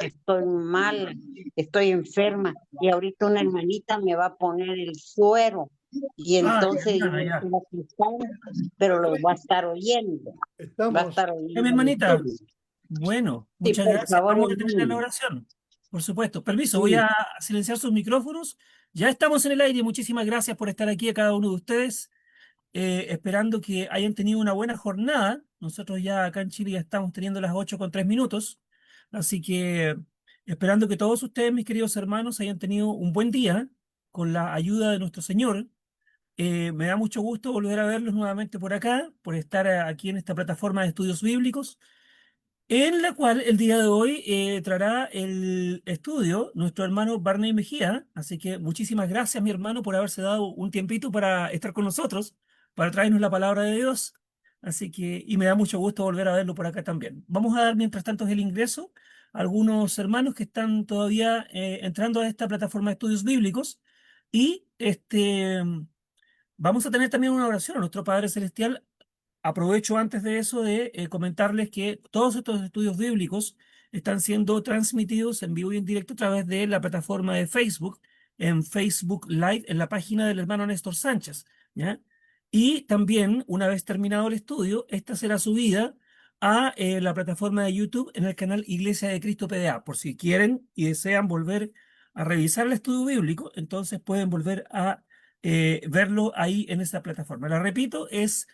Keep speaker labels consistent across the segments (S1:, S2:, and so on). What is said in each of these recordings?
S1: que estoy mal, estoy enferma y ahorita una hermanita me va a poner el suero y
S2: Ah, ya,
S1: entonces yo
S2: hermana, ya.
S1: estoy acostada, pero lo va a estar oyendo, va a
S3: Estamos,
S1: estar
S2: Mi
S1: oyendo el
S2: hermanita,
S1: estudio.
S2: bueno,
S1: Sí,
S2: muchas
S1: por
S2: gracias.
S1: favor,
S2: Vamos a tener la
S1: hermano.
S2: oración. Por supuesto. Permiso, voy
S1: Sí,
S2: a silenciar sus micrófonos. Ya estamos en el aire. Muchísimas gracias por estar aquí a cada uno de ustedes. Esperando que hayan tenido una buena jornada. Nosotros ya acá en Chile ya estamos teniendo las 8:03. Así que esperando que todos ustedes, mis queridos hermanos, hayan tenido un buen día con la ayuda de nuestro Señor. Me da mucho gusto volver a verlos nuevamente por acá, por estar aquí en esta plataforma de estudios bíblicos, en la cual el día de hoy traerá el estudio nuestro hermano Barney Mejía. Así que muchísimas gracias, mi hermano, por haberse dado un tiempito para estar con nosotros, para traernos la palabra de Dios. Así que, y me da mucho gusto volver a verlo por acá también. Vamos a dar, mientras tanto, el ingreso a algunos hermanos que están todavía entrando a esta plataforma de estudios bíblicos. Y vamos a tener también una oración a nuestro Padre Celestial. Aprovecho antes de eso de comentarles que todos estos estudios bíblicos están siendo transmitidos en vivo y en directo a través de la plataforma de Facebook, en Facebook Live, en la página del hermano Néstor Sánchez, ¿ya? Y también, una vez terminado el estudio, esta será subida a la plataforma de YouTube en el canal Iglesia de Cristo PDA. Por si quieren y desean volver a revisar el estudio bíblico, entonces pueden volver a verlo ahí en esa plataforma. La repito, es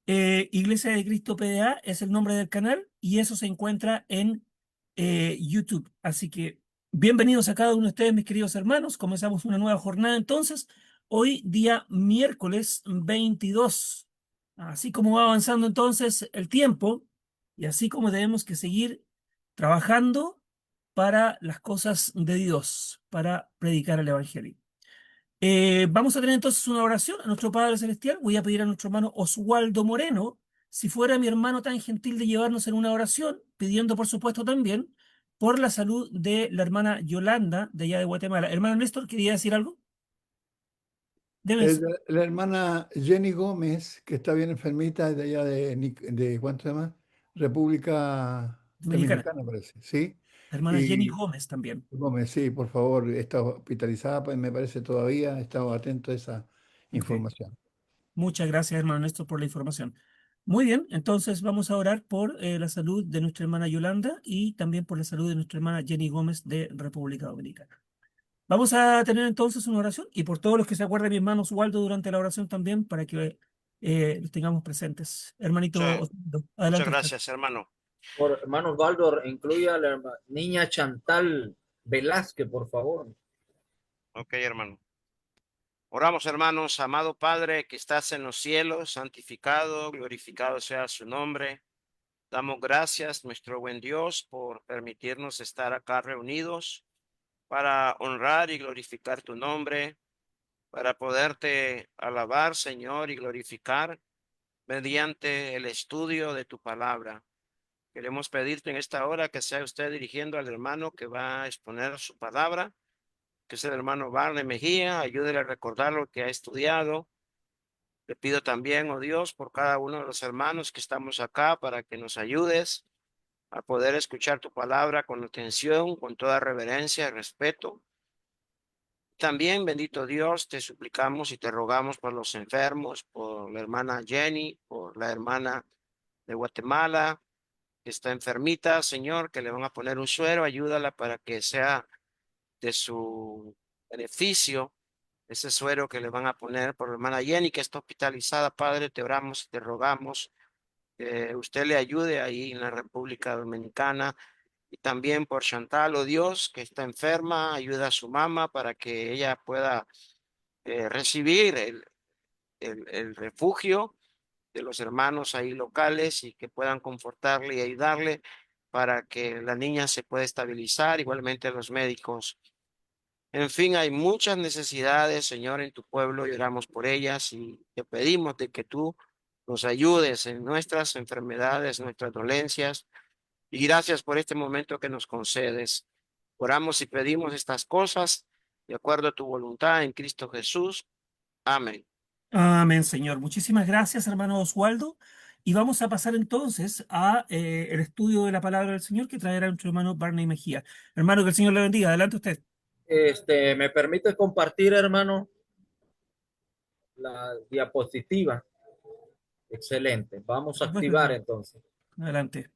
S2: Iglesia de Cristo PDA es el nombre del canal y eso se encuentra en YouTube. Así que bienvenidos a cada uno de ustedes, mis queridos hermanos. Comenzamos una nueva jornada entonces. Hoy día miércoles 22. Así como va avanzando entonces el tiempo y así como tenemos que seguir trabajando para las cosas de Dios, para predicar el Evangelio. Vamos a tener entonces una oración a nuestro Padre Celestial. Voy a pedir a nuestro hermano Oswaldo Moreno, si fuera mi hermano tan gentil de llevarnos en una oración, pidiendo por supuesto también por la salud de la hermana Yolanda de allá de Guatemala. Hermano Néstor, ¿quería decir algo? Debes.
S3: la hermana Jenny Gómez, que está bien enfermita, es de allá de ¿cuánto se llama? República
S2: Dominicana.
S3: Dominicana, parece, ¿sí?
S2: La hermana Jenny
S3: Y
S2: Gómez también.
S3: Gómez, sí, por favor, está hospitalizada, pues me parece todavía, estaba atento a esa
S2: Ok.
S3: información.
S2: Muchas gracias, hermano Néstor, por la información. Muy bien, entonces vamos a orar por la salud de nuestra hermana Yolanda y también por la salud de nuestra hermana Jenny Gómez de República Dominicana. Vamos a tener entonces una oración y por todos los que se acuerden, mi hermano Oswaldo, durante la oración también, para que los tengamos presentes.
S4: Sí,
S2: Hermanito Oswaldo,
S4: muchas
S2: adelante usted.
S4: gracias, hermano.
S5: Por hermano Osvaldo, incluya a la niña Chantal Velázquez, por favor.
S4: Ok, hermano. Oramos, hermanos. Amado Padre que estás en los cielos, santificado, glorificado sea su nombre. Damos gracias, nuestro buen Dios, por permitirnos estar acá reunidos para honrar y glorificar tu nombre, para poderte alabar, Señor, y glorificar mediante el estudio de tu palabra. Queremos pedirte en esta hora que sea usted dirigiendo al hermano que va a exponer su palabra, que es el hermano Barney Mejía. Ayúdele a recordar lo que ha estudiado. Le pido también, oh Dios, por cada uno de los hermanos que estamos acá, para que nos ayudes a poder escuchar tu palabra con atención, con toda reverencia y respeto. También, bendito Dios, te suplicamos y te rogamos por los enfermos, por la hermana Jenny, por la hermana de Guatemala, que está enfermita, Señor, que le van a poner un suero. Ayúdala para que sea de su beneficio ese suero que le van a poner. Por la hermana Jenny, que está hospitalizada, Padre, te oramos y te rogamos que usted le ayude ahí en la República Dominicana. Y también por Chantal, oh Dios, que está enferma, ayuda a su mamá para que ella pueda recibir el refugio de los hermanos ahí locales y que puedan confortarle y ayudarle para que la niña se pueda estabilizar, igualmente los médicos. En fin, hay muchas necesidades, Señor, en tu pueblo, y oramos por ellas y te pedimos de que tú nos ayudes en nuestras enfermedades, nuestras dolencias, y gracias por este momento que nos concedes. Oramos y pedimos estas cosas de acuerdo a tu voluntad en Cristo Jesús. Amén.
S2: Amén, Señor. Muchísimas gracias, hermano Oswaldo. Y vamos a pasar entonces a el estudio de la palabra del Señor que traerá nuestro hermano Barney Mejía. Hermano, que el Señor le bendiga. Adelante usted.
S5: ¿Me permite compartir, hermano, la diapositiva? Excelente. Vamos a
S2: Por supuesto,
S5: activar
S2: hermano.
S5: entonces.
S2: Adelante.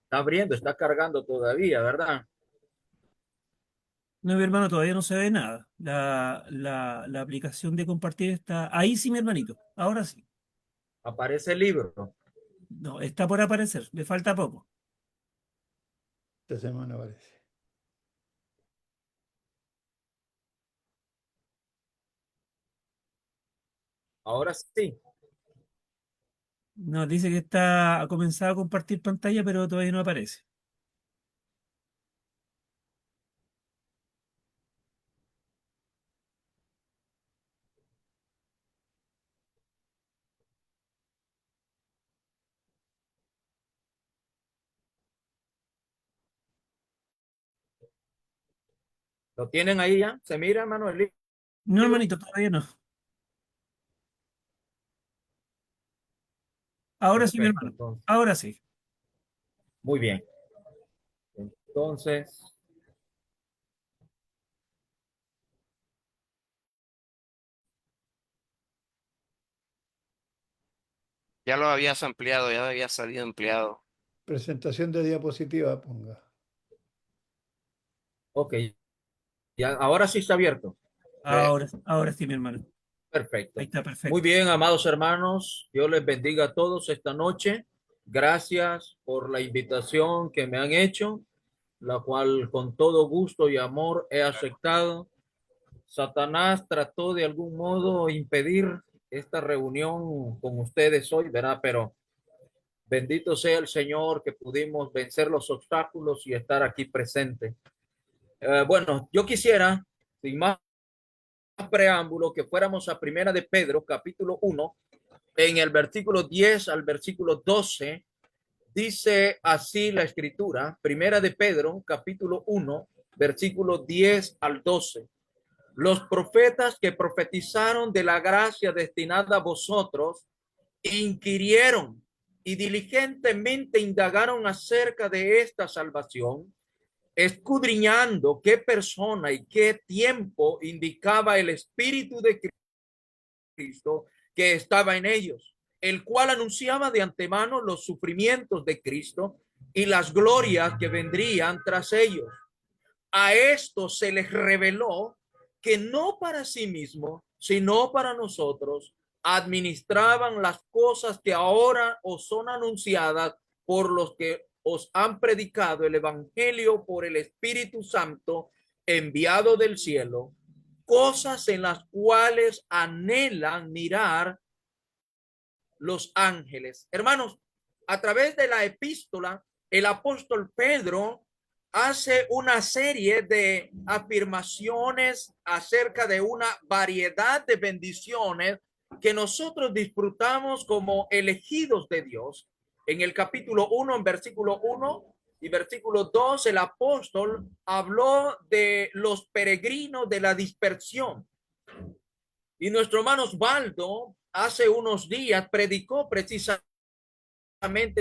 S5: Está abriendo, está cargando todavía, ¿verdad?
S2: No, mi hermano, todavía no se ve nada. La aplicación de compartir está ahí, sí, mi hermanito. Ahora sí.
S5: Aparece el libro.
S2: No, está por aparecer. Le falta poco.
S3: Esta semana parece.
S5: Ahora sí.
S2: Nos dice que está ha comenzado a compartir pantalla, pero todavía no aparece.
S5: ¿Lo tienen ahí ya? ¿Se mira, hermano, el
S2: No,
S5: libro?
S2: hermanito, todavía no. Ahora sí, mi
S5: Perfecto,
S2: hermano.
S5: entonces.
S2: Ahora sí.
S5: Muy bien. Entonces,
S4: Ya lo habías ampliado, ya había salido ampliado.
S3: Presentación de diapositiva, ponga.
S5: ok. Ya, ahora sí está abierto.
S2: Ahora sí, mi hermano.
S5: Perfecto.
S2: Ahí está,
S5: Muy
S2: perfecto.
S5: bien, amados hermanos. Dios les bendiga a todos esta noche. Gracias por la invitación que me han hecho, la cual con todo gusto y amor he aceptado. Satanás trató de algún modo impedir esta reunión con ustedes hoy, ¿verdad? Pero bendito sea el Señor que pudimos vencer los obstáculos y estar aquí presente. Bueno, yo quisiera, sin más preámbulo, que fuéramos a Primera de Pedro, capítulo 1, en el versículo 10 al versículo 12, dice así la escritura, Primera de Pedro, capítulo 1, versículo 10 al 12. Los profetas que profetizaron de la gracia destinada a vosotros inquirieron y diligentemente indagaron acerca de esta salvación, escudriñando qué persona y qué tiempo indicaba el Espíritu de Cristo que estaba en ellos, el cual anunciaba de antemano los sufrimientos de Cristo y las glorias que vendrían tras ellos. A esto se les reveló que no para sí mismo, sino para nosotros, administraban las cosas que ahora os son anunciadas por los que os han predicado el evangelio por el Espíritu Santo enviado del cielo, cosas en las cuales anhelan mirar los ángeles. Hermanos, a través de la epístola, el apóstol Pedro hace una serie de afirmaciones acerca de una variedad de bendiciones que nosotros disfrutamos como elegidos de Dios. En el capítulo 1, en versículo 1 y versículo 2, el apóstol habló de los peregrinos de la dispersión. Y nuestro hermano Osvaldo hace unos días predicó precisamente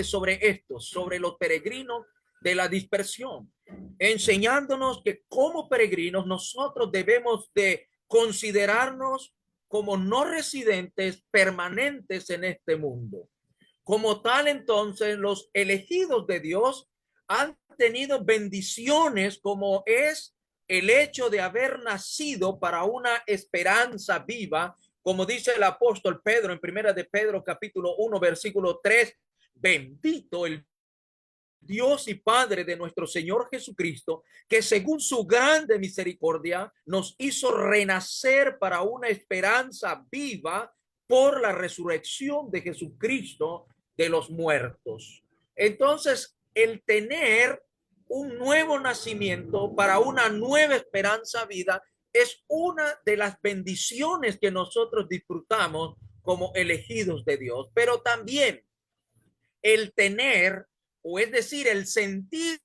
S5: sobre esto, sobre los peregrinos de la dispersión, enseñándonos que como peregrinos nosotros debemos de considerarnos como no residentes permanentes en este mundo. Como tal, entonces, los elegidos de Dios han tenido bendiciones como es el hecho de haber nacido para una esperanza viva, como dice el apóstol Pedro en Primera de Pedro capítulo 1 versículo 3, bendito el Dios y Padre de nuestro Señor Jesucristo, que según su grande misericordia nos hizo renacer para una esperanza viva por la resurrección de Jesucristo de los muertos. Entonces, el tener un nuevo nacimiento para una nueva esperanza vida es una de las bendiciones que nosotros disfrutamos como elegidos de Dios, pero también el tener, o es decir, el sentir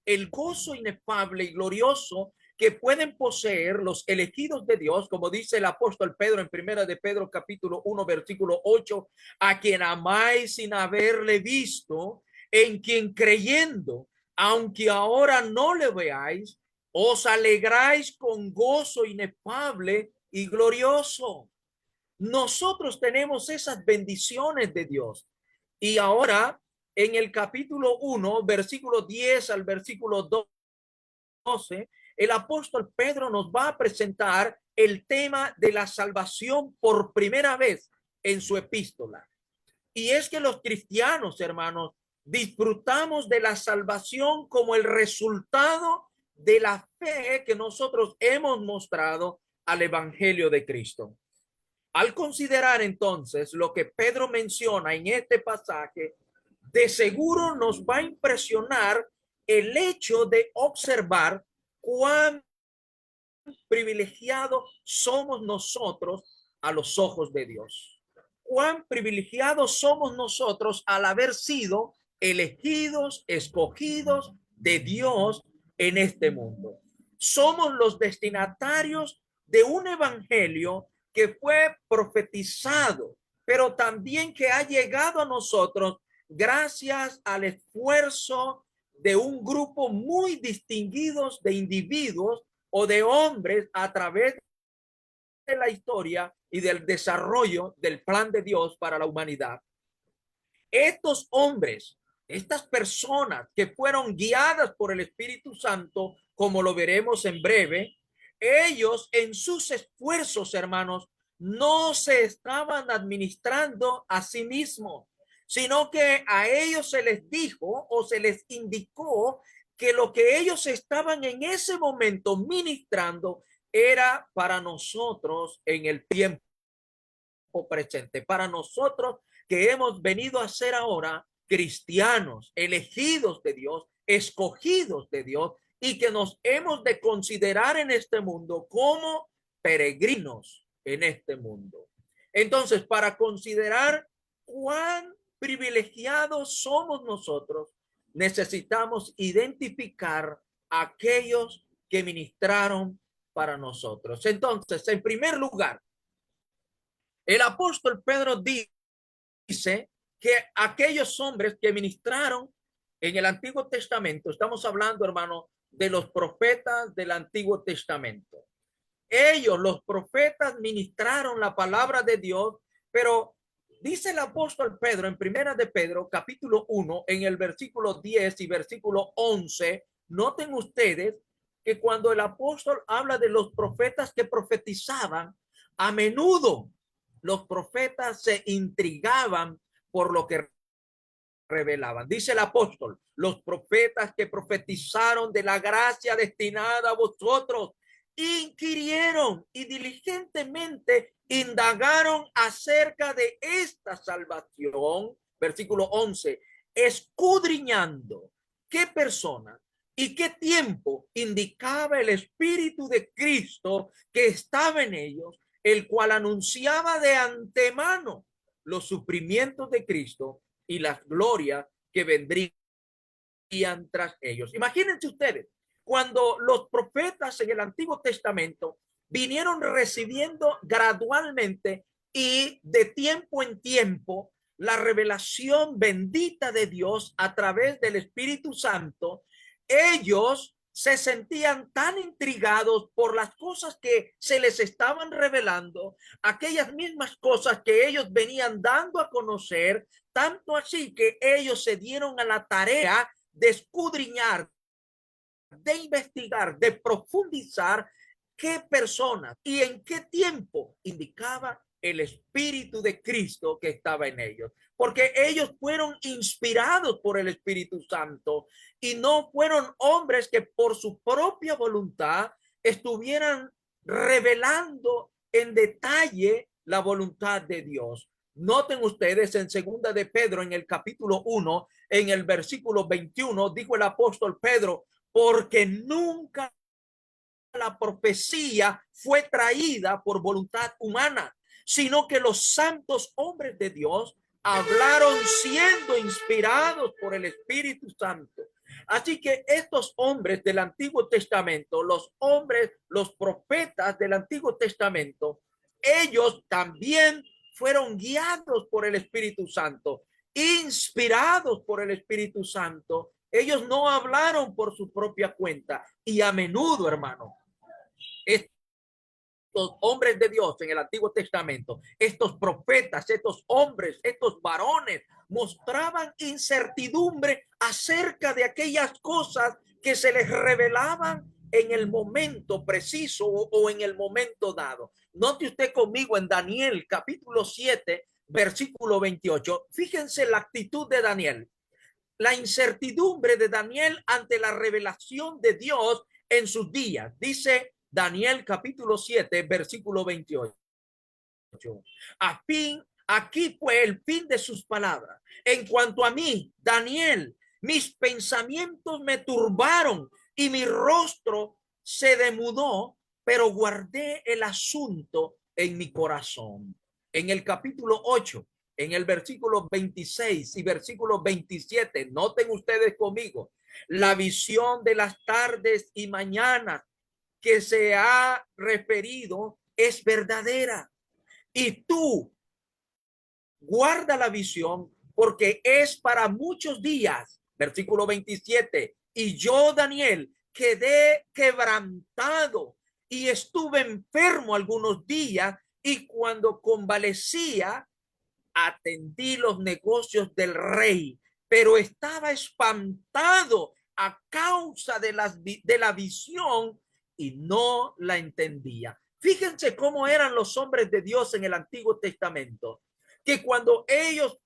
S5: el gozo inefable y glorioso que pueden poseer los elegidos de Dios, como dice el apóstol Pedro en primera de Pedro capítulo 1 versículo 8, a quien amáis sin haberle visto, en quien creyendo, aunque ahora no le veáis, os alegráis con gozo inefable y glorioso. Nosotros tenemos esas bendiciones de Dios. Y ahora en el capítulo 1, versículo 10 al versículo 12, el apóstol Pedro nos va a presentar el tema de la salvación por primera vez en su epístola. Y es que los cristianos, hermanos, disfrutamos de la salvación como el resultado de la fe que nosotros hemos mostrado al evangelio de Cristo. Al considerar entonces lo que Pedro menciona en este pasaje, de seguro nos va a impresionar el hecho de observar cuán privilegiados somos nosotros a los ojos de Dios. Cuán privilegiados somos nosotros al haber sido elegidos, escogidos de Dios en este mundo. Somos los destinatarios de un evangelio que fue profetizado, pero también que ha llegado a nosotros gracias al esfuerzo de un grupo muy distinguidos de individuos o de hombres a través de la historia y del desarrollo del plan de Dios para la humanidad. Estos hombres, estas personas que fueron guiadas por el Espíritu Santo, como lo veremos en breve, ellos en sus esfuerzos, hermanos, no se estaban administrando a sí mismos, sino que a ellos se les dijo o se les indicó que lo que ellos estaban en ese momento ministrando era para nosotros en el tiempo presente, para nosotros que hemos venido a ser ahora cristianos, elegidos de Dios, escogidos de Dios, y que nos hemos de considerar en este mundo como peregrinos en este mundo. Entonces, para considerar cuán privilegiados somos nosotros, necesitamos identificar a aquellos que ministraron para nosotros. Entonces, en primer lugar, el apóstol Pedro dice que aquellos hombres que ministraron en el Antiguo Testamento, estamos hablando, hermano, de los profetas del Antiguo Testamento. Ellos, los profetas, ministraron la palabra de Dios, pero dice el apóstol Pedro en primera de Pedro, capítulo 1, en el versículo 10 y versículo 11, noten ustedes que cuando el apóstol habla de los profetas que profetizaban, a menudo los profetas se intrigaban por lo que revelaban. Dice el apóstol, los profetas que profetizaron de la gracia destinada a vosotros, inquirieron y diligentemente indagaron acerca de esta salvación, versículo 11, escudriñando qué persona y qué tiempo indicaba el Espíritu de Cristo que estaba en ellos, el cual anunciaba de antemano los sufrimientos de Cristo y las glorias que vendrían tras ellos. Imagínense ustedes, cuando los profetas en el Antiguo Testamento vinieron recibiendo gradualmente y de tiempo en tiempo la revelación bendita de Dios a través del Espíritu Santo, ellos se sentían tan intrigados por las cosas que se les estaban revelando, aquellas mismas cosas que ellos venían dando a conocer, tanto así que ellos se dieron a la tarea de escudriñar, de investigar, de profundizar qué personas y en qué tiempo indicaba el Espíritu de Cristo que estaba en ellos, porque ellos fueron inspirados por el Espíritu Santo y no fueron hombres que por su propia voluntad estuvieran revelando en detalle la voluntad de Dios. Noten ustedes en segunda de Pedro, en el capítulo 1, en el versículo 21, dijo el apóstol Pedro, porque nunca la profecía fue traída por voluntad humana, sino que los santos hombres de Dios hablaron siendo inspirados por el Espíritu Santo. Así que estos hombres del Antiguo Testamento, los hombres, los profetas del Antiguo Testamento, ellos también fueron guiados por el Espíritu Santo, inspirados por el Espíritu Santo. Ellos no hablaron por su propia cuenta. Y a menudo, hermano, estos hombres de Dios en el Antiguo Testamento, estos profetas, estos hombres, estos varones, mostraban incertidumbre acerca de aquellas cosas que se les revelaban en el momento preciso o en el momento dado. Note usted conmigo en Daniel capítulo 7, versículo 28. Fíjense la actitud de Daniel. La incertidumbre de Daniel ante la revelación de Dios en sus días. Dice Daniel capítulo 7, versículo 28. Aquí fue el fin de sus palabras. En cuanto a mí, Daniel, mis pensamientos me turbaron y mi rostro se demudó, pero guardé el asunto en mi corazón. En el capítulo 8, en el versículo 26 y versículo 27, noten ustedes conmigo, la visión de las tardes y mañanas que se ha referido es verdadera. Y tú guarda la visión porque es para muchos días. Versículo 27. Y yo, Daniel, quedé quebrantado y estuve enfermo algunos días, y cuando convalecía atendí los negocios del rey, pero estaba espantado a causa de la visión y no la entendía. Fíjense cómo eran los hombres de Dios en el Antiguo Testamento, que cuando ellos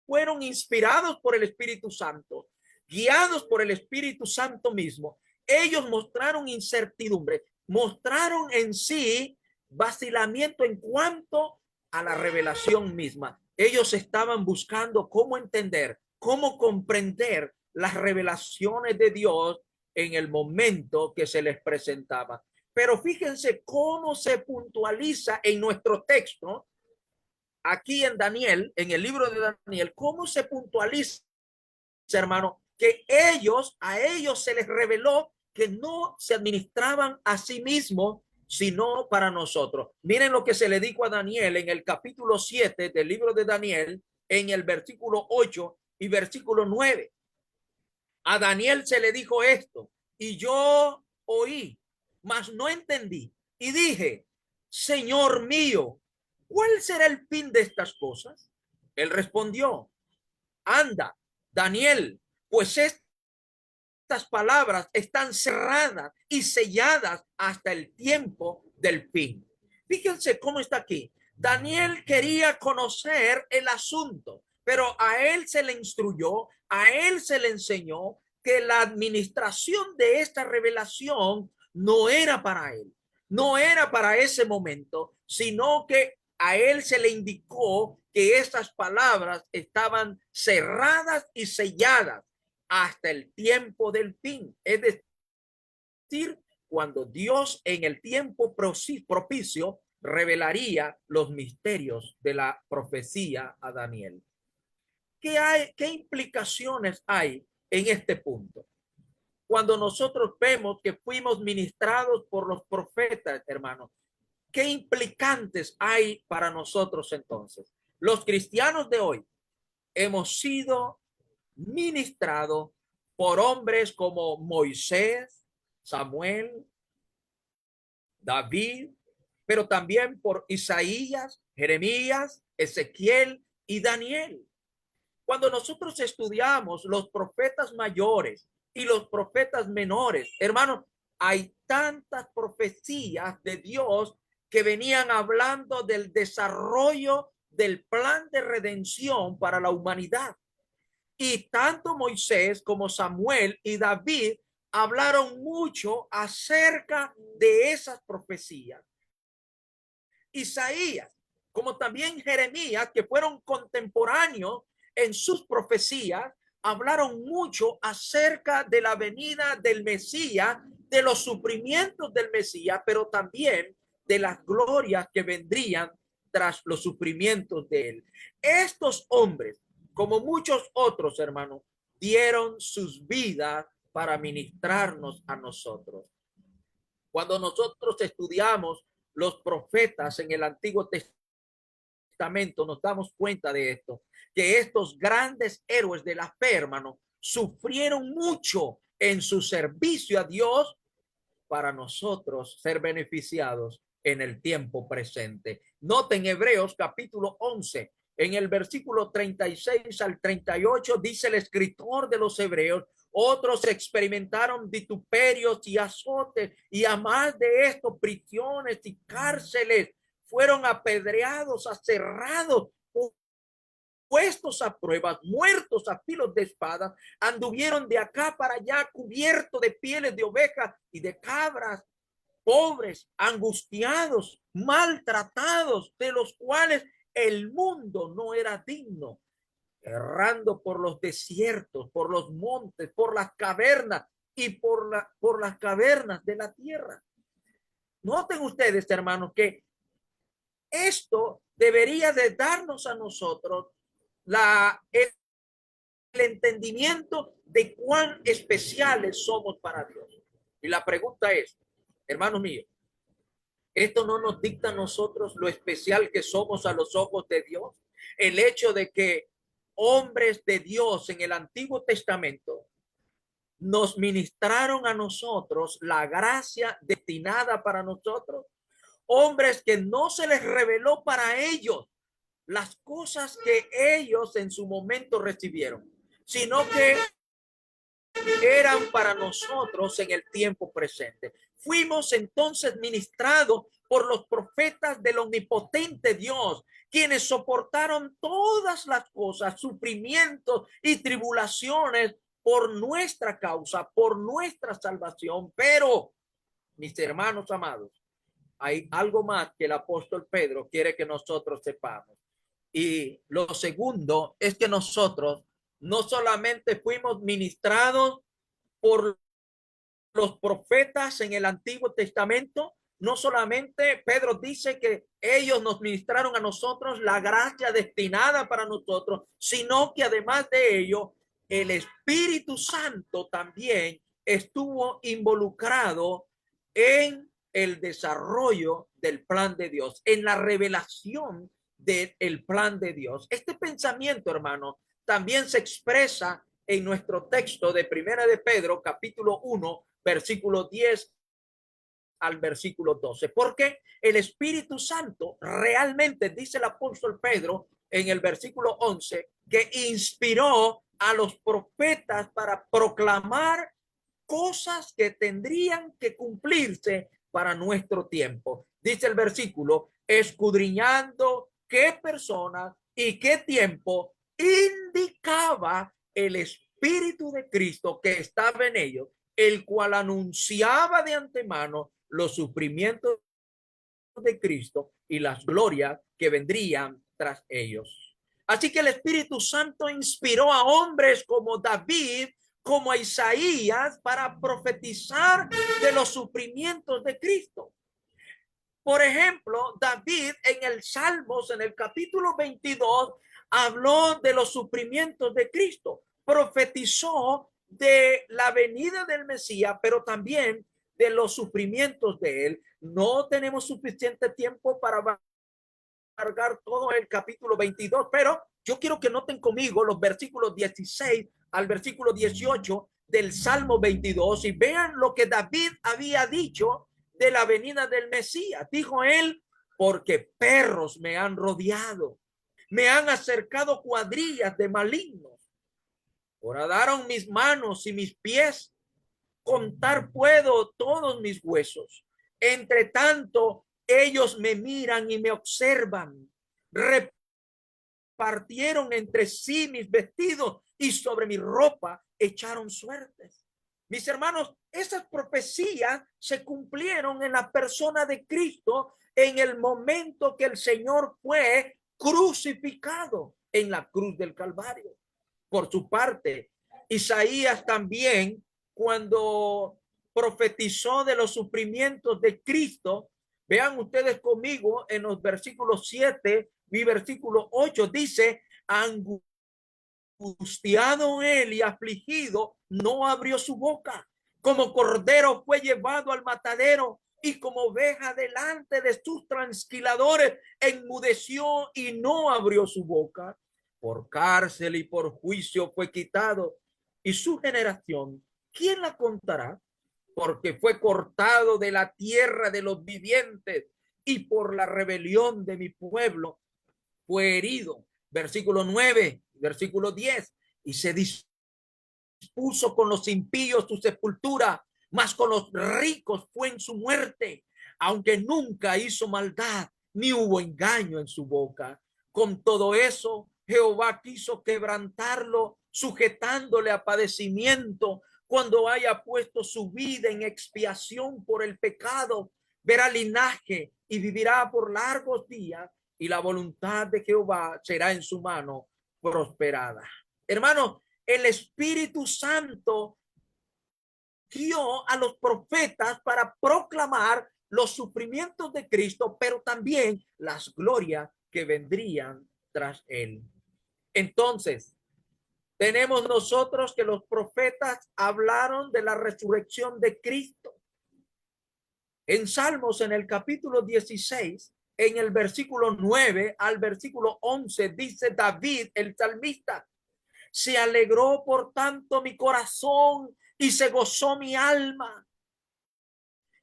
S5: fueron inspirados por el Espíritu Santo, guiados por el Espíritu Santo mismo, ellos mostraron incertidumbre, mostraron en sí vacilamiento en cuanto a la revelación misma. Ellos estaban buscando cómo entender, cómo comprender las revelaciones de Dios en el momento que se les presentaba. Pero fíjense cómo se puntualiza en nuestro texto, aquí en Daniel, en el libro de Daniel, cómo se puntualiza, hermano, que a ellos se les reveló que no se administraban a sí mismos, sino para nosotros. Miren lo que se le dijo a Daniel en el capítulo 7 del libro de Daniel, en el versículo 8 y versículo 9. A Daniel se le dijo esto, y yo oí, mas no entendí, y dije, Señor mío, ¿cuál será el fin de estas cosas? Él respondió, anda, Daniel, pues estas palabras están cerradas y selladas hasta el tiempo del fin. Fíjense cómo está aquí. Daniel quería conocer el asunto, pero a él se le instruyó, a él se le enseñó que la administración de esta revelación no era para él, no era para ese momento, sino que a él se le indicó que estas palabras estaban cerradas y selladas hasta el tiempo del fin. Es decir, cuando Dios en el tiempo propicio revelaría los misterios de la profecía a Daniel. ¿Qué implicaciones hay en este punto? Cuando nosotros vemos que fuimos ministrados por los profetas, hermanos, ¿qué implicantes hay para nosotros entonces? Los cristianos de hoy hemos sido ministrados por hombres como Moisés, Samuel, David, pero también por Isaías, Jeremías, Ezequiel y Daniel. Cuando nosotros estudiamos los profetas mayores y los profetas menores, hermanos, hay tantas profecías de Dios que venían hablando del desarrollo del plan de redención para la humanidad. Y tanto Moisés como Samuel y David hablaron mucho acerca de esas profecías. Isaías como también Jeremías, que fueron contemporáneos en sus profecías, hablaron mucho acerca de la venida del Mesías, de los sufrimientos del Mesías, pero también de las glorias que vendrían tras los sufrimientos de él. Estos hombres, como muchos otros hermanos, dieron sus vidas para ministrarnos a nosotros. Cuando nosotros estudiamos los profetas en el Antiguo Testamento, nos damos cuenta de esto, que estos grandes héroes de la fe, hermano, sufrieron mucho en su servicio a Dios para nosotros ser beneficiados en el tiempo presente. Noten Hebreos capítulo 11, en el versículo 36 al 38, dice el escritor de los Hebreos: otros experimentaron vituperios y azotes, y a más de esto, prisiones y cárceles, fueron apedreados, aserrados, puestos a pruebas, muertos a filos de espada, anduvieron de acá para allá cubiertos de pieles de ovejas y de cabras, pobres, angustiados, maltratados, de los cuales el mundo no era digno, errando por los desiertos, por los montes, por las cavernas y por las cavernas de la tierra. Noten ustedes, hermanos, que esto debería de darnos a nosotros el entendimiento de cuán especiales somos para Dios. Y la pregunta es, hermanos míos, ¿esto no nos dicta a nosotros lo especial que somos a los ojos de Dios? El hecho de que hombres de Dios en el Antiguo Testamento nos ministraron a nosotros la gracia destinada para nosotros, hombres que no se les reveló para ellos las cosas que ellos en su momento recibieron, sino que eran para nosotros en el tiempo presente. Fuimos entonces ministrados por los profetas del omnipotente Dios, quienes soportaron todas las cosas, sufrimientos y tribulaciones por nuestra causa, por nuestra salvación. Pero, mis hermanos amados, hay algo más que el apóstol Pedro quiere que nosotros sepamos. Y lo segundo es que nosotros no solamente fuimos ministrados por los profetas en el Antiguo Testamento, no solamente Pedro dice que ellos nos ministraron a nosotros la gracia destinada para nosotros, sino que además de ello, el Espíritu Santo también estuvo involucrado en el desarrollo del plan de Dios, en la revelación del plan de Dios. Este pensamiento, hermano, también se expresa en nuestro texto de Primera de Pedro, capítulo 1, versículo 10 al versículo 12, porque el Espíritu Santo realmente, dice el apóstol Pedro en el versículo 11, que inspiró a los profetas para proclamar cosas que tendrían que cumplirse para nuestro tiempo. Dice el versículo, escudriñando qué persona y qué tiempo indicaba el Espíritu de Cristo que estaba en ellos, el cual anunciaba de antemano los sufrimientos de Cristo y las glorias que vendrían tras ellos. Así que el Espíritu Santo inspiró a hombres como David, como a Isaías, para profetizar de los sufrimientos de Cristo. Por ejemplo, David en el Salmos, en el capítulo 22, habló de los sufrimientos de Cristo, profetizó de la venida del Mesías, pero también de los sufrimientos de él. No tenemos suficiente tiempo para abarcar todo el capítulo 22, pero yo quiero que noten conmigo los versículos 16 al versículo 18 del Salmo 22 y vean lo que David había dicho de la venida del Mesías. Dijo él, porque perros me han rodeado, me han acercado cuadrillas de malignos, horadaron mis manos y mis pies, contar puedo todos mis huesos. Entre tanto, ellos me miran y me observan, repartieron entre sí mis vestidos y sobre mi ropa echaron suertes. Mis hermanos, esas profecías profecías se cumplieron en la persona de Cristo en el momento que el Señor fue crucificado en la cruz del Calvario. Por su parte, Isaías también, cuando profetizó de los sufrimientos de Cristo, vean ustedes conmigo en los versículos 7 y versículo 8, dice: angustiado él y afligido, no abrió su boca. Como cordero fue llevado al matadero, y como oveja delante de sus trasquiladores, enmudeció y no abrió su boca. Por cárcel y por juicio fue quitado. Y su generación, ¿quién la contará? Porque fue cortado de la tierra de los vivientes, y por la rebelión de mi pueblo fue herido. Versículo 9, versículo 10. Y se dispuso con los impíos su sepultura, mas con los ricos fue en su muerte, aunque nunca hizo maldad, ni hubo engaño en su boca. Con todo eso, Jehová quiso quebrantarlo, sujetándole a padecimiento. Cuando haya puesto su vida en expiación por el pecado, verá linaje y vivirá por largos días, y la voluntad de Jehová será en su mano prosperada. Hermanos, el Espíritu Santo guió a los profetas para proclamar los sufrimientos de Cristo, pero también las glorias que vendrían tras él. Entonces, tenemos nosotros que los profetas hablaron de la resurrección de Cristo. En Salmos, en el capítulo 16, en el versículo 9 al versículo 11, dice David, el salmista: se alegró por tanto mi corazón y se gozó mi alma.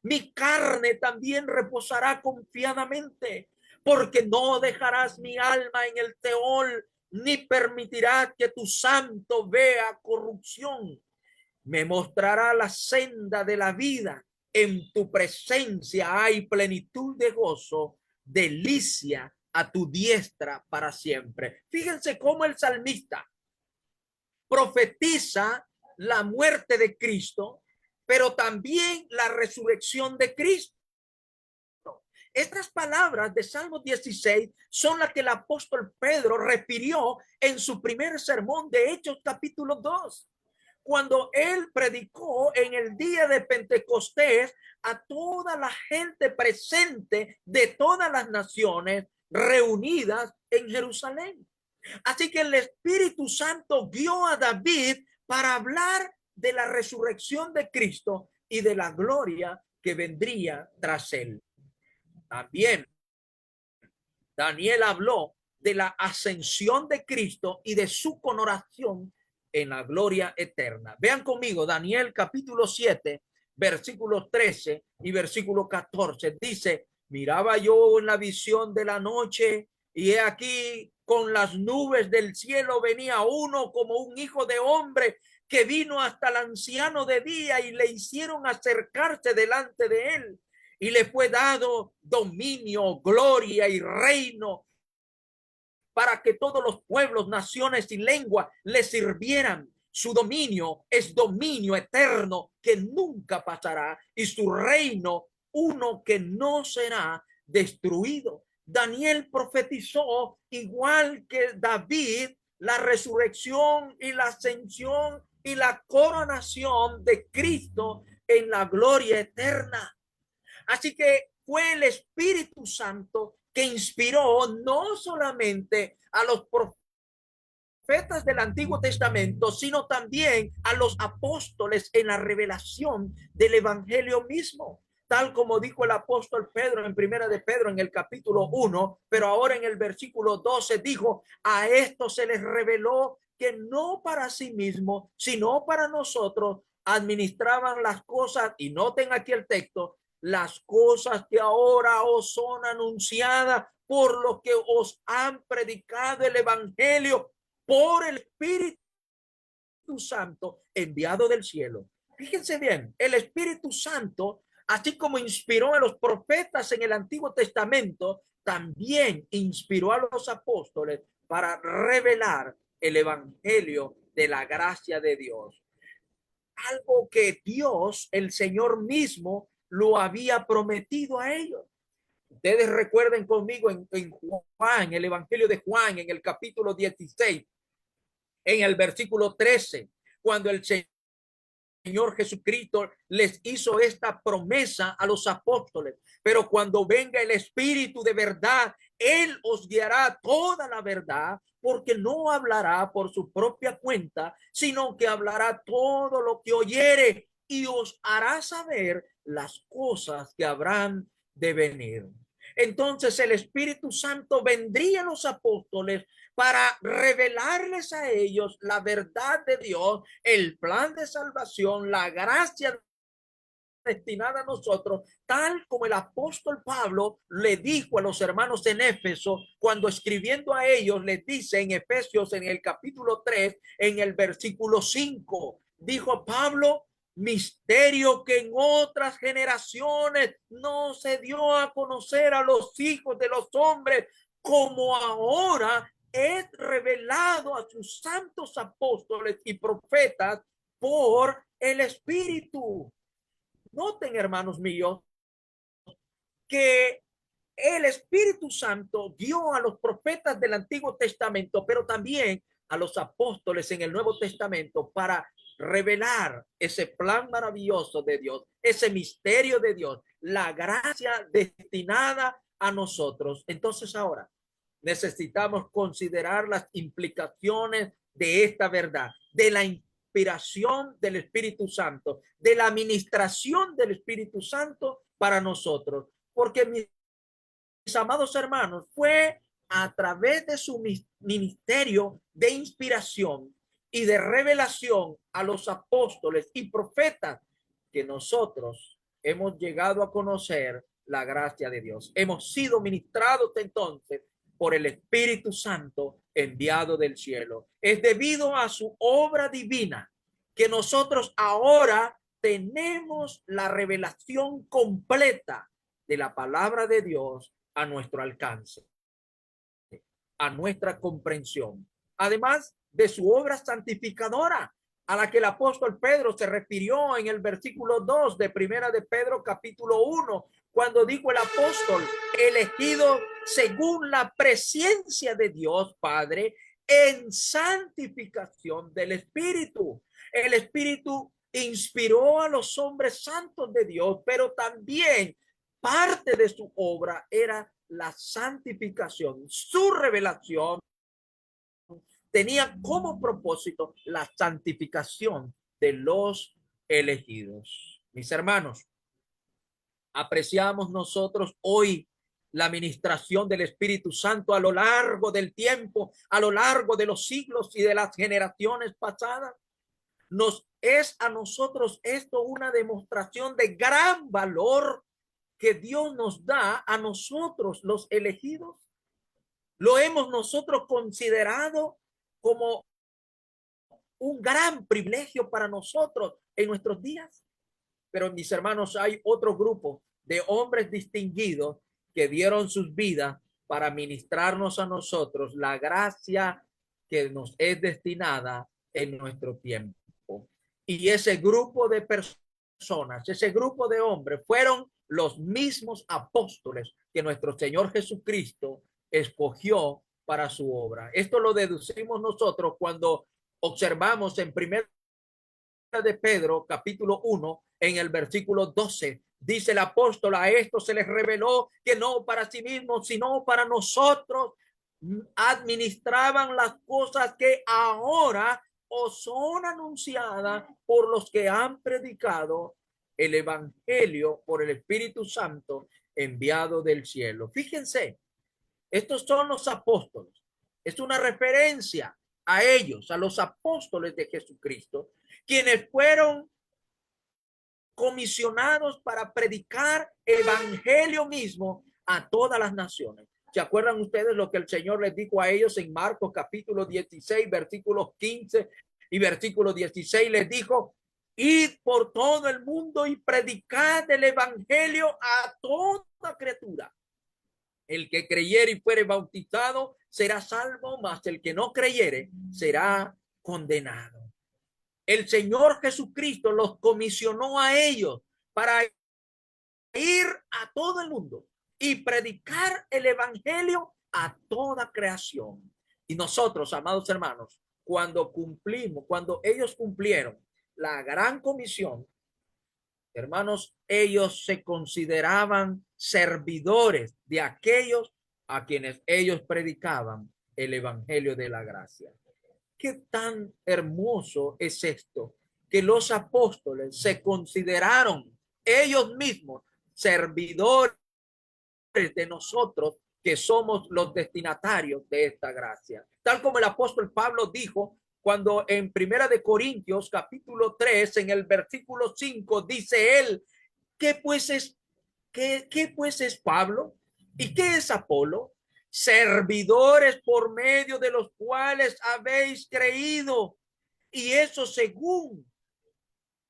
S5: Mi carne también reposará confiadamente, porque no dejarás mi alma en el Seol, ni permitirás que tu santo vea corrupción. Me mostrará la senda de la vida. En tu presencia hay plenitud de gozo, delicia a tu diestra para siempre. Fíjense cómo el salmista profetiza la muerte de Cristo, pero también la resurrección de Cristo. Estas palabras de Salmo 16 son las que el apóstol Pedro refirió en su primer sermón de Hechos capítulo 2, cuando él predicó en el día de Pentecostés a toda la gente presente de todas las naciones reunidas en Jerusalén. Así que el Espíritu Santo guió a David para hablar de la resurrección de Cristo y de la gloria que vendría tras él. También Daniel habló de la ascensión de Cristo y de su coronación en la gloria eterna. Vean conmigo Daniel capítulo 7, versículos 13 y versículo 14. Dice: miraba yo en la visión de la noche, y he aquí con las nubes del cielo venía uno como un hijo de hombre, que vino hasta el anciano de día, y le hicieron acercarse delante de él, y le fue dado dominio, gloria y reino, para que todos los pueblos, naciones y lenguas le sirvieran. Su dominio es dominio eterno que nunca pasará, y su reino uno que no será destruido. Daniel profetizó, igual que David, la resurrección y la ascensión y la coronación de Cristo en la gloria eterna. Así que fue el Espíritu Santo que inspiró no solamente a los profetas del Antiguo Testamento, sino también a los apóstoles en la revelación del Evangelio mismo. Tal como dijo el apóstol Pedro en primera de Pedro en el capítulo 1, pero ahora en el versículo 12 dijo: a esto se les reveló que no para sí mismo, sino para nosotros administraban las cosas, y noten aquí el texto, las cosas que ahora os son anunciadas por los que os han predicado el evangelio por el Espíritu Santo enviado del cielo. Fíjense bien, el Espíritu Santo, así como inspiró a los profetas en el Antiguo Testamento, también inspiró a los apóstoles para revelar el evangelio de la gracia de Dios. algo que Dios, el Señor mismo, lo había prometido a ellos. Ustedes recuerden conmigo en Juan, el Evangelio de Juan, en el capítulo 16, en el versículo 13, cuando el Señor Jesucristo les hizo esta promesa a los apóstoles. Pero cuando venga el Espíritu de verdad, Él os guiará toda la verdad, porque no hablará por su propia cuenta, sino que hablará todo lo que oyere y os hará saber las cosas que habrán de venir. Entonces el Espíritu Santo vendría a los apóstoles para revelarles a ellos la verdad de Dios, el plan de salvación, la gracia destinada a nosotros, tal como el apóstol Pablo le dijo a los hermanos en Éfeso, cuando escribiendo a ellos les dice en Efesios, en el capítulo 3, en el versículo 5, dijo Pablo: misterio que en otras generaciones no se dio a conocer a los hijos de los hombres, como ahora es revelado a sus santos apóstoles y profetas por el Espíritu. Noten, hermanos míos, que el Espíritu Santo dio a los profetas del Antiguo Testamento, pero también a los apóstoles en el Nuevo Testamento, para revelar ese plan maravilloso de Dios, ese misterio de Dios, la gracia destinada a nosotros. Entonces ahora necesitamos considerar las implicaciones de esta verdad, de la inspiración del Espíritu Santo, de la administración del Espíritu Santo para nosotros, porque mis amados hermanos, fue a través de su ministerio de inspiración y de revelación a los apóstoles y profetas que nosotros hemos llegado a conocer la gracia de Dios. Hemos sido ministrados entonces por el Espíritu Santo enviado del cielo. Es debido a su obra divina que nosotros ahora tenemos la revelación completa de la palabra de Dios a nuestro alcance, a nuestra comprensión. Además de su obra santificadora, a la que el apóstol Pedro se refirió en el versículo 2 de Primera de Pedro capítulo 1, cuando dijo el apóstol: elegido según la presencia de Dios Padre en santificación del Espíritu. El Espíritu inspiró a los hombres santos de Dios, pero también parte de su obra era la santificación. Su revelación tenía como propósito la santificación de los elegidos. Mis hermanos, apreciamos nosotros hoy la administración del Espíritu Santo a lo largo del tiempo, a lo largo de los siglos y de las generaciones pasadas. Nos es a nosotros esto una demostración de gran valor que Dios nos da a nosotros los elegidos. Lo hemos nosotros considerado como un gran privilegio para nosotros en nuestros días. Pero mis hermanos, hay otro grupo de hombres distinguidos que dieron sus vidas para ministrarnos a nosotros la gracia que nos es destinada en nuestro tiempo. Y ese grupo de personas, ese grupo de hombres fueron los mismos apóstoles que nuestro Señor Jesucristo escogió para su obra. Esto lo deducimos nosotros cuando observamos en Primera de Pedro, capítulo 1, en el versículo 12. Dice el apóstol: a esto se les reveló que no para sí mismos, sino para nosotros administraban las cosas que ahora os son anunciadas por los que han predicado el evangelio por el Espíritu Santo enviado del cielo. Fíjense, estos son los apóstoles. Es una referencia a ellos, a los apóstoles de Jesucristo, quienes fueron comisionados para predicar el evangelio mismo a todas las naciones. ¿Se acuerdan ustedes lo que el Señor les dijo a ellos en Marcos capítulo 16, versículos 15 y versículo 16? Les dijo: id por todo el mundo y predicad el evangelio a toda criatura. El que creyere y fuere bautizado será salvo, mas el que no creyere será condenado. el Señor Jesucristo los comisionó a ellos para ir a todo el mundo y predicar el evangelio a toda creación. Y nosotros, amados hermanos, cuando ellos cumplieron la gran comisión, hermanos, ellos se consideraban servidores de aquellos a quienes ellos predicaban el evangelio de la gracia. ¿Qué tan hermoso es esto? Que los apóstoles se consideraron ellos mismos servidores de nosotros que somos los destinatarios de esta gracia. Tal como el apóstol Pablo dijo cuando en Primera de Corintios capítulo 3 en el versículo 5 dice él, ¿qué pues es Pablo? ¿Y qué es Apolo? Servidores por medio de los cuales habéis creído, y eso según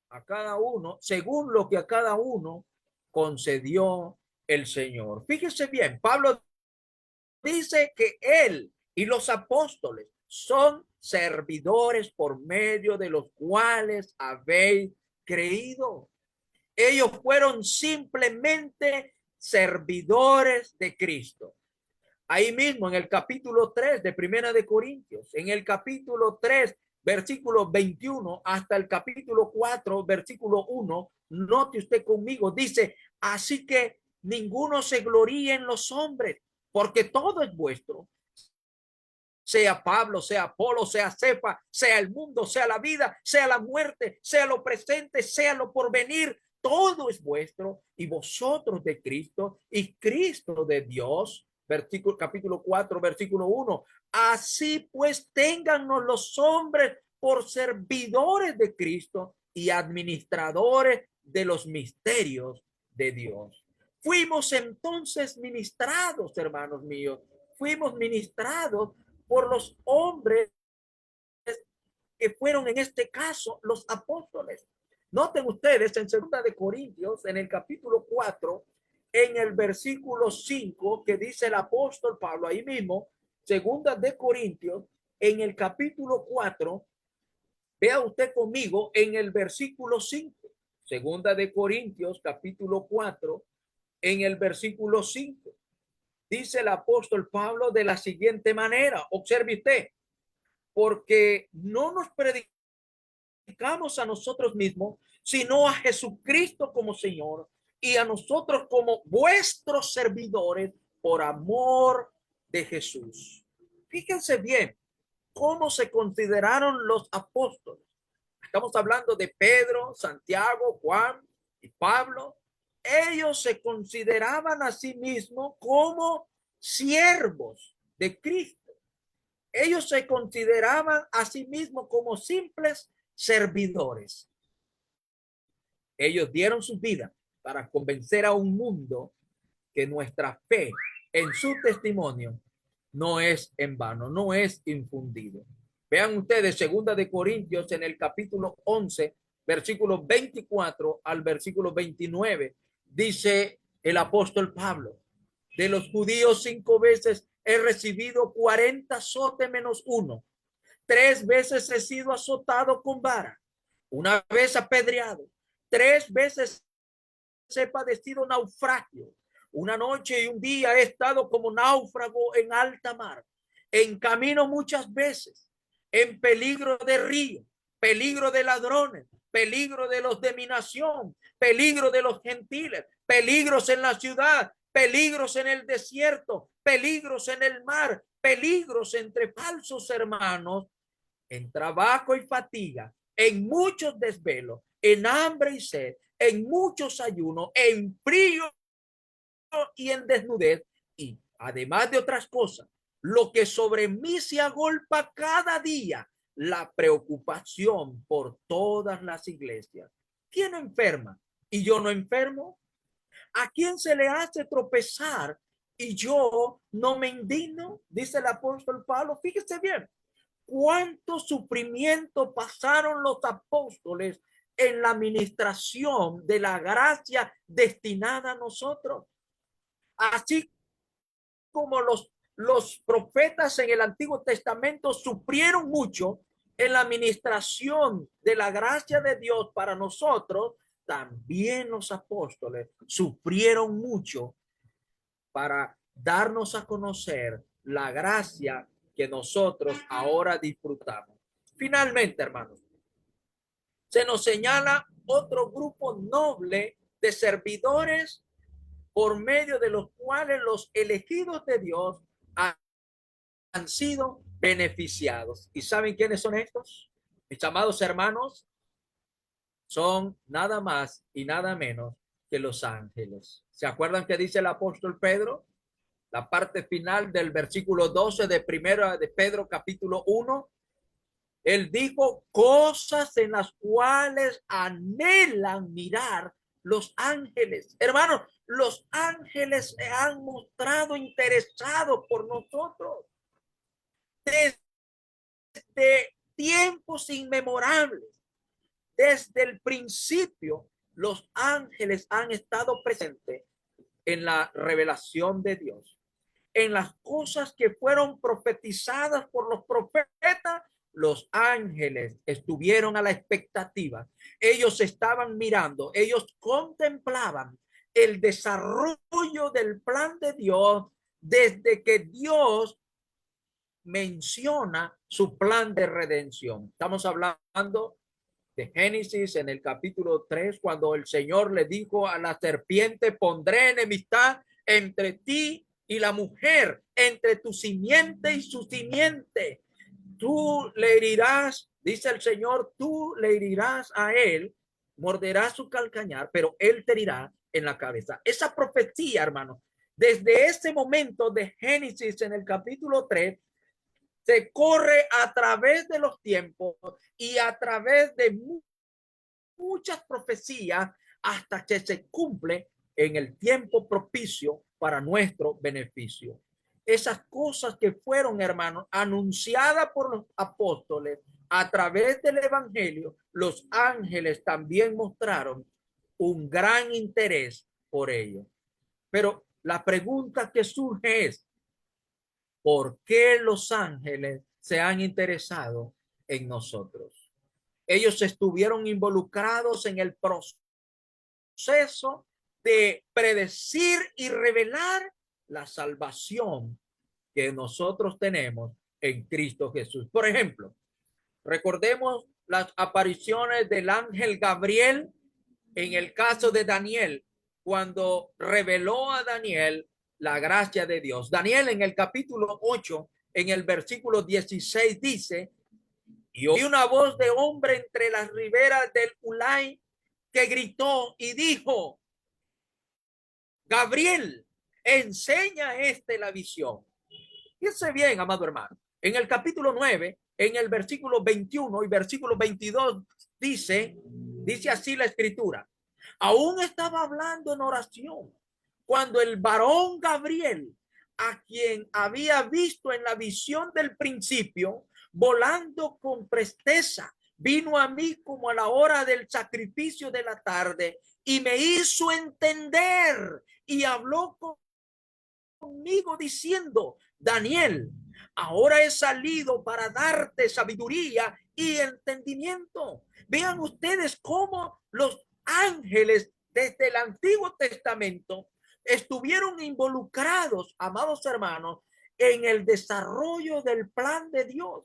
S5: lo que a cada uno concedió el Señor. Fíjese bien, Pablo dice que él y los apóstoles son servidores por medio de los cuales habéis creído. Ellos fueron simplemente servidores de Cristo. Ahí mismo en el capítulo 3 de Primera de Corintios, en el capítulo 3, versículo 21 hasta el capítulo 4, versículo 1, note usted conmigo, dice, así que ninguno se gloríe en los hombres, porque todo es vuestro. Sea Pablo, sea Apolo, sea Cefa, sea el mundo, sea la vida, sea la muerte, sea lo presente, sea lo porvenir, todo es vuestro y vosotros de Cristo y Cristo de Dios. Capítulo 4, versículo 1. Así pues, téngannos los hombres por servidores de Cristo y administradores de los misterios de Dios. Fuimos entonces ministrados, hermanos míos, fuimos ministrados por los hombres que fueron en este caso los apóstoles. Noten ustedes en 2 de Corintios, en el capítulo 4, en el versículo 5, que dice el apóstol Pablo, ahí mismo, 2 de Corintios, en el capítulo 4, vea usted conmigo en el versículo 5, 2 de Corintios, capítulo 4, en el versículo 5. Dice el apóstol Pablo de la siguiente manera, observe usted, porque no nos predicamos a nosotros mismos, sino a Jesucristo como Señor y a nosotros como vuestros servidores por amor de Jesús. Fíjense bien cómo se consideraron los apóstoles. Estamos hablando de Pedro, Santiago, Juan y Pablo. Ellos se consideraban a sí mismos como siervos de Cristo. Ellos se consideraban a sí mismos como simples servidores. Ellos dieron sus vidas para convencer a un mundo que nuestra fe en su testimonio no es en vano, no es infundido. Vean ustedes 2 de Corintios en el capítulo 11, versículo 24 al versículo 29. Dice el apóstol Pablo, de los judíos 5 veces he recibido 40 azotes menos 1. 3 veces he sido azotado con vara, 1 vez apedreado, 3 veces he padecido naufragio. 1 noche y 1 día he estado como náufrago en alta mar, en camino muchas veces, en peligro de río, peligro de ladrones, peligro de los de mi nación, peligro de los gentiles, peligros en la ciudad, peligros en el desierto, peligros en el mar, peligros entre falsos hermanos, en trabajo y fatiga, en muchos desvelos, en hambre y sed, en muchos ayunos, en frío y en desnudez, y además de otras cosas, lo que sobre mí se agolpa cada día, la preocupación por todas las iglesias. ¿Quién enferma y yo no enfermo? ¿A quién se le hace tropezar y yo no me indigno? Dice el apóstol Pablo. Fíjese bien, cuánto sufrimiento pasaron los apóstoles en la administración de la gracia destinada a nosotros. Así como los profetas en el Antiguo Testamento sufrieron mucho, en la administración de la gracia de Dios para nosotros, también los apóstoles sufrieron mucho para darnos a conocer la gracia que nosotros ahora disfrutamos. Finalmente, hermanos, se nos señala otro grupo noble de servidores por medio de los cuales los elegidos de Dios han sido beneficiados. ¿Y saben quiénes son estos? Mis amados hermanos, son nada más y nada menos que los ángeles. ¿Se acuerdan que dice el apóstol Pedro? La parte final del versículo 12 de primera de Pedro capítulo 1. Él dijo cosas en las cuales anhelan mirar los ángeles. Hermanos, los ángeles se han mostrado interesados por nosotros desde tiempos inmemorables. Desde el principio, los ángeles han estado presentes en la revelación de Dios, en las cosas que fueron profetizadas por los profetas. Los ángeles estuvieron a la expectativa. Ellos estaban mirando, ellos contemplaban el desarrollo del plan de Dios desde que Dios menciona su plan de redención. Estamos hablando de Génesis en el capítulo 3, cuando el Señor le dijo a la serpiente, pondré enemistad entre ti y la mujer, entre tu simiente y su simiente. Tú le herirás, dice el Señor, tú le herirás a él, morderás su calcañar, pero él te herirá en la cabeza. Esa profecía, hermano, desde ese momento de Génesis en el capítulo 3, se corre a través de los tiempos y a través de muchas profecías hasta que se cumple en el tiempo propicio para nuestro beneficio. Esas cosas que fueron, hermanos, anunciadas por los apóstoles a través del evangelio, los ángeles también mostraron un gran interés por ello. Pero la pregunta que surge es, ¿por qué los ángeles se han interesado en nosotros? Ellos estuvieron involucrados en el proceso de predecir y revelar la salvación que nosotros tenemos en Cristo Jesús. Por ejemplo, recordemos las apariciones del ángel Gabriel en el caso de Daniel, cuando reveló a Daniel la gracia de Dios. Daniel en el capítulo 8, en el versículo 16 dice, y oí una voz de hombre entre las riberas del Ulai que gritó y dijo, Gabriel, enseña la visión. Fíjense bien, amado hermano. En el capítulo 9, en el versículo 21 y versículo 22 dice así la escritura. Aún estaba hablando en oración cuando el varón Gabriel, a quien había visto en la visión del principio, volando con presteza, vino a mí como a la hora del sacrificio de la tarde y me hizo entender y habló conmigo diciendo, Daniel, ahora he salido para darte sabiduría y entendimiento. Vean ustedes cómo los ángeles desde el Antiguo Testamento estuvieron involucrados, amados hermanos, en el desarrollo del plan de Dios.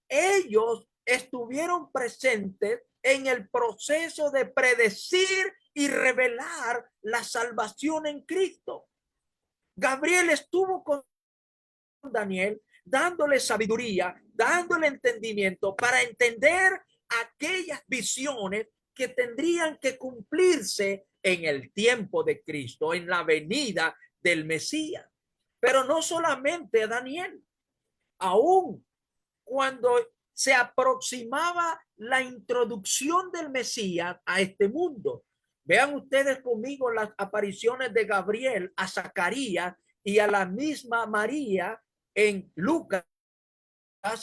S5: Ellos estuvieron presentes en el proceso de predecir y revelar la salvación en Cristo. Gabriel estuvo con Daniel, dándole sabiduría, dándole entendimiento para entender aquellas visiones que tendrían que cumplirse en el tiempo de Cristo, en la venida del Mesías. Pero no solamente a Daniel, aún cuando se aproximaba la introducción del Mesías a este mundo. Vean ustedes conmigo las apariciones de Gabriel a Zacarías y a la misma María en Lucas,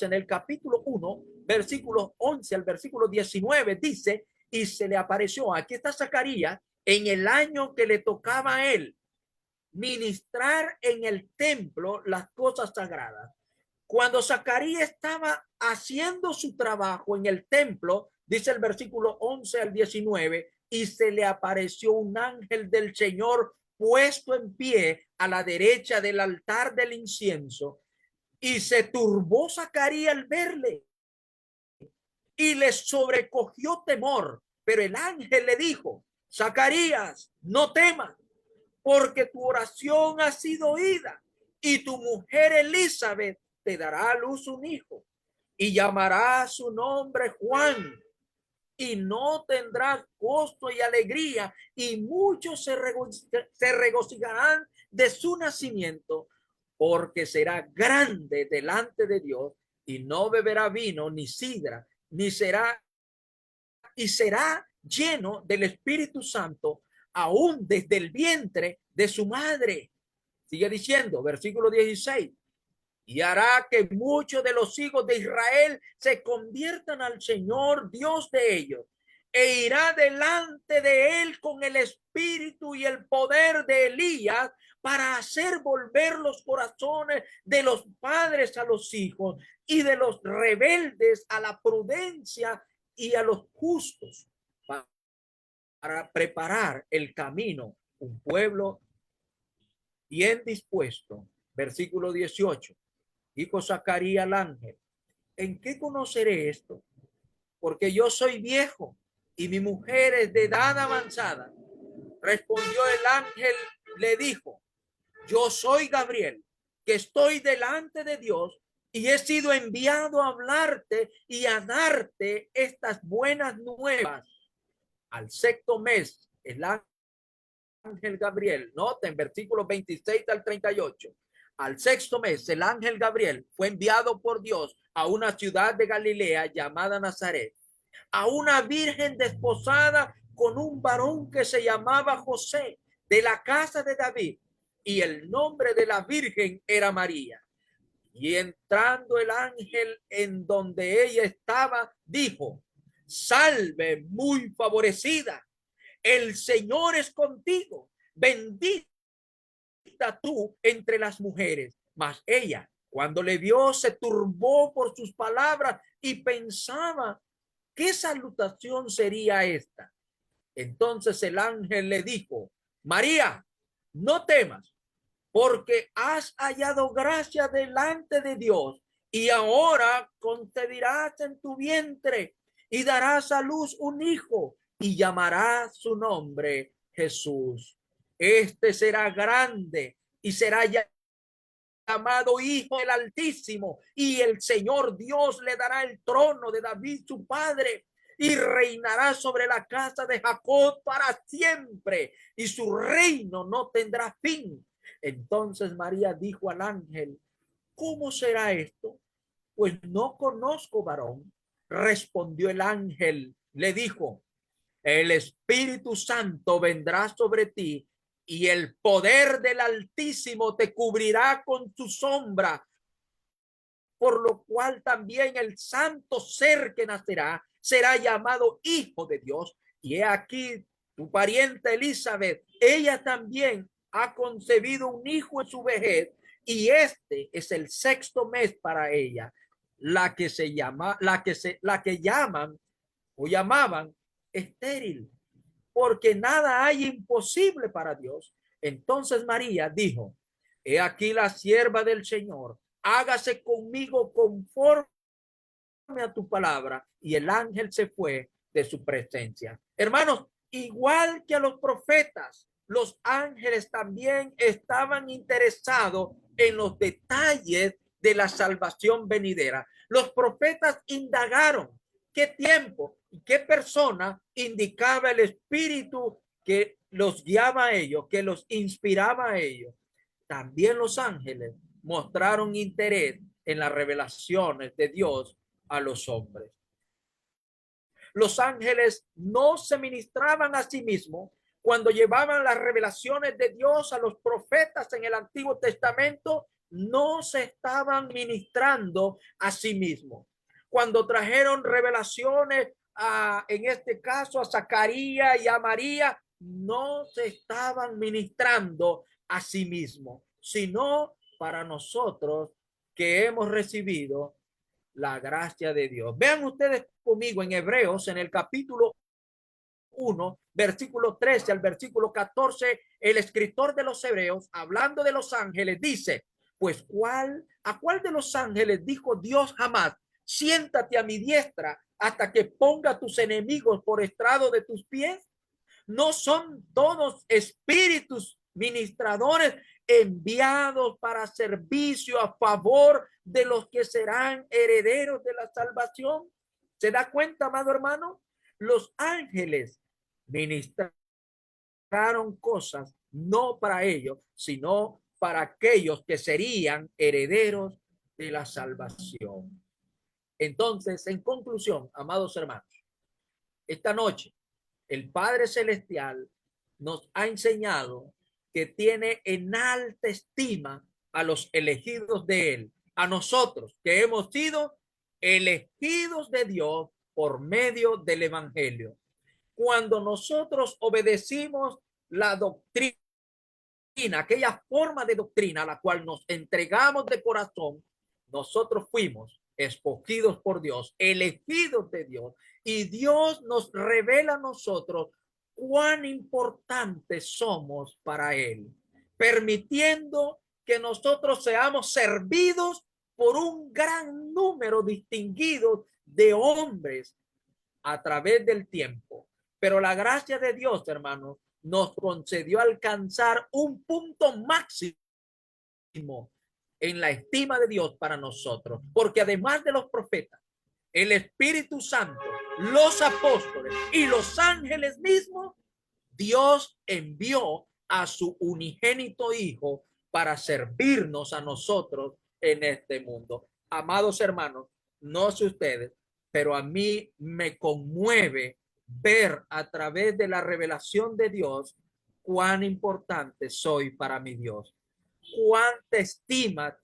S5: en el capítulo 1, versículos 11 al versículo 19, dice, y se le apareció, aquí está Zacarías, en el año que le tocaba a él ministrar en el templo las cosas sagradas. Cuando Zacarías estaba haciendo su trabajo en el templo, dice el versículo 11 al 19, y se le apareció un ángel del Señor puesto en pie a la derecha del altar del incienso, y se turbó Zacarías al verle y le sobrecogió temor. Pero el ángel le dijo: Zacarías, no temas, porque tu oración ha sido oída, y tu mujer Elizabeth te dará a luz un hijo, y llamará su nombre Juan, y no tendrás gozo y alegría, y muchos se regocijarán de su nacimiento, porque será grande delante de Dios, y no beberá vino ni sidra, ni será y será lleno del Espíritu Santo aún desde el vientre de su madre. Sigue diciendo, versículo 16, y hará que muchos de los hijos de Israel se conviertan al Señor Dios de ellos, e irá delante de él con el espíritu y el poder de Elías para hacer volver los corazones de los padres a los hijos y de los rebeldes a la prudencia y a los justos, para preparar el camino, un pueblo bien dispuesto. Versículo 18. Dijo Zacarías al ángel: ¿en qué conoceré esto? Porque yo soy viejo y mi mujer es de edad avanzada. Respondió el ángel, le dijo: yo soy Gabriel, que estoy delante de Dios, y he sido enviado a hablarte y a darte estas buenas nuevas. Al sexto mes, el ángel Gabriel, noten versículos 26 al 38. Al sexto mes, el ángel Gabriel fue enviado por Dios a una ciudad de Galilea llamada Nazaret, a una virgen desposada con un varón que se llamaba José, de la casa de David, y el nombre de la virgen era María. Y entrando el ángel en donde ella estaba, dijo: salve, muy favorecida, el Señor es contigo, bendita tú entre las mujeres. Mas ella, cuando le vio, se turbó por sus palabras y pensaba: ¿qué salutación sería esta? Entonces el ángel le dijo: María, no temas, porque has hallado gracia delante de Dios, y ahora concebirás en tu vientre y darás a luz un hijo, y llamarás su nombre Jesús. Este será grande y será llamado Hijo del Altísimo, y el Señor Dios le dará el trono de David su padre, y reinará sobre la casa de Jacob para siempre, y su reino no tendrá fin. Entonces María dijo al ángel: ¿cómo será esto? Pues no conozco varón. Respondió el ángel, le dijo: el Espíritu Santo vendrá sobre ti, y el poder del Altísimo te cubrirá con su sombra, por lo cual también el santo ser que nacerá será llamado Hijo de Dios. Y he aquí tu pariente Elizabeth, ella también ha concebido un hijo en su vejez, y este es el sexto mes para ella, la que llaman o llamaban estéril, porque nada hay imposible para Dios. Entonces María dijo: he aquí la sierva del Señor, hágase conmigo conforme a tu palabra. Y el ángel se fue de su presencia. Hermanos, igual que a los profetas, los ángeles también estaban interesados en los detalles de la salvación venidera. Los profetas indagaron qué tiempo y qué persona indicaba el espíritu que los guiaba a ellos, que los inspiraba a ellos. También los ángeles mostraron interés en las revelaciones de Dios a los hombres. Los ángeles no se ministraban a sí mismos. Cuando llevaban las revelaciones de Dios a los profetas en el Antiguo Testamento, no se estaban ministrando a sí mismos. Cuando trajeron revelaciones en este caso a Zacarías y a María, no se estaban ministrando a sí mismos, sino para nosotros que hemos recibido la gracia de Dios. Vean ustedes conmigo en Hebreos, en el capítulo 1, versículo 13 al versículo 14, el escritor de los Hebreos, hablando de los ángeles, dice, pues ¿a cuál de los ángeles dijo Dios jamás? Siéntate a mi diestra hasta que ponga tus enemigos por estrado de tus pies. ¿No son todos espíritus ministradores enviados para servicio a favor de los que serán herederos de la salvación? ¿Se da cuenta, amado hermano? Los ángeles ministraron cosas no para ellos, sino para aquellos que serían herederos de la salvación. Entonces, en conclusión, amados hermanos, esta noche el Padre Celestial nos ha enseñado que tiene en alta estima a los elegidos de Él, a nosotros que hemos sido elegidos de Dios por medio del Evangelio. Cuando nosotros obedecimos la doctrina, aquella forma de doctrina a la cual nos entregamos de corazón, nosotros fuimos escogidos por Dios, elegidos de Dios, y Dios nos revela a nosotros cuán importantes somos para Él, permitiendo que nosotros seamos servidos por un gran número distinguido de hombres a través del tiempo. Pero la gracia de Dios, hermanos, nos concedió alcanzar un punto máximo en la estima de Dios para nosotros, porque además de los profetas, el Espíritu Santo, los apóstoles y los ángeles mismos, Dios envió a su unigénito Hijo para servirnos a nosotros en este mundo. Amados hermanos, no sé ustedes, pero a mí me conmueve ver a través de la revelación de Dios cuán importante soy para mi Dios, cuánta estima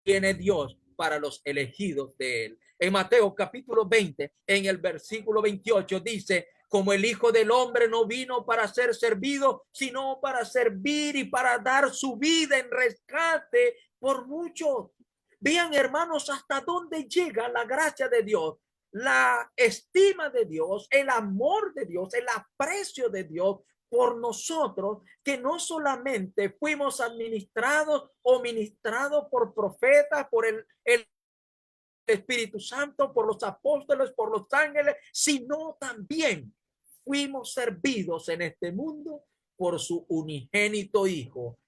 S5: tiene Dios para los elegidos de Él. En Mateo capítulo 20, en el versículo 28 dice, como el Hijo del Hombre no vino para ser servido, sino para servir y para dar su vida en rescate por muchos. Vean, hermanos, hasta dónde llega la gracia de Dios, la estima de Dios, el amor de Dios, el aprecio de Dios por nosotros, que no solamente fuimos administrados o ministrados por profetas, por el Espíritu Santo, por los apóstoles, por los ángeles, sino también fuimos servidos en este mundo por su unigénito Hijo,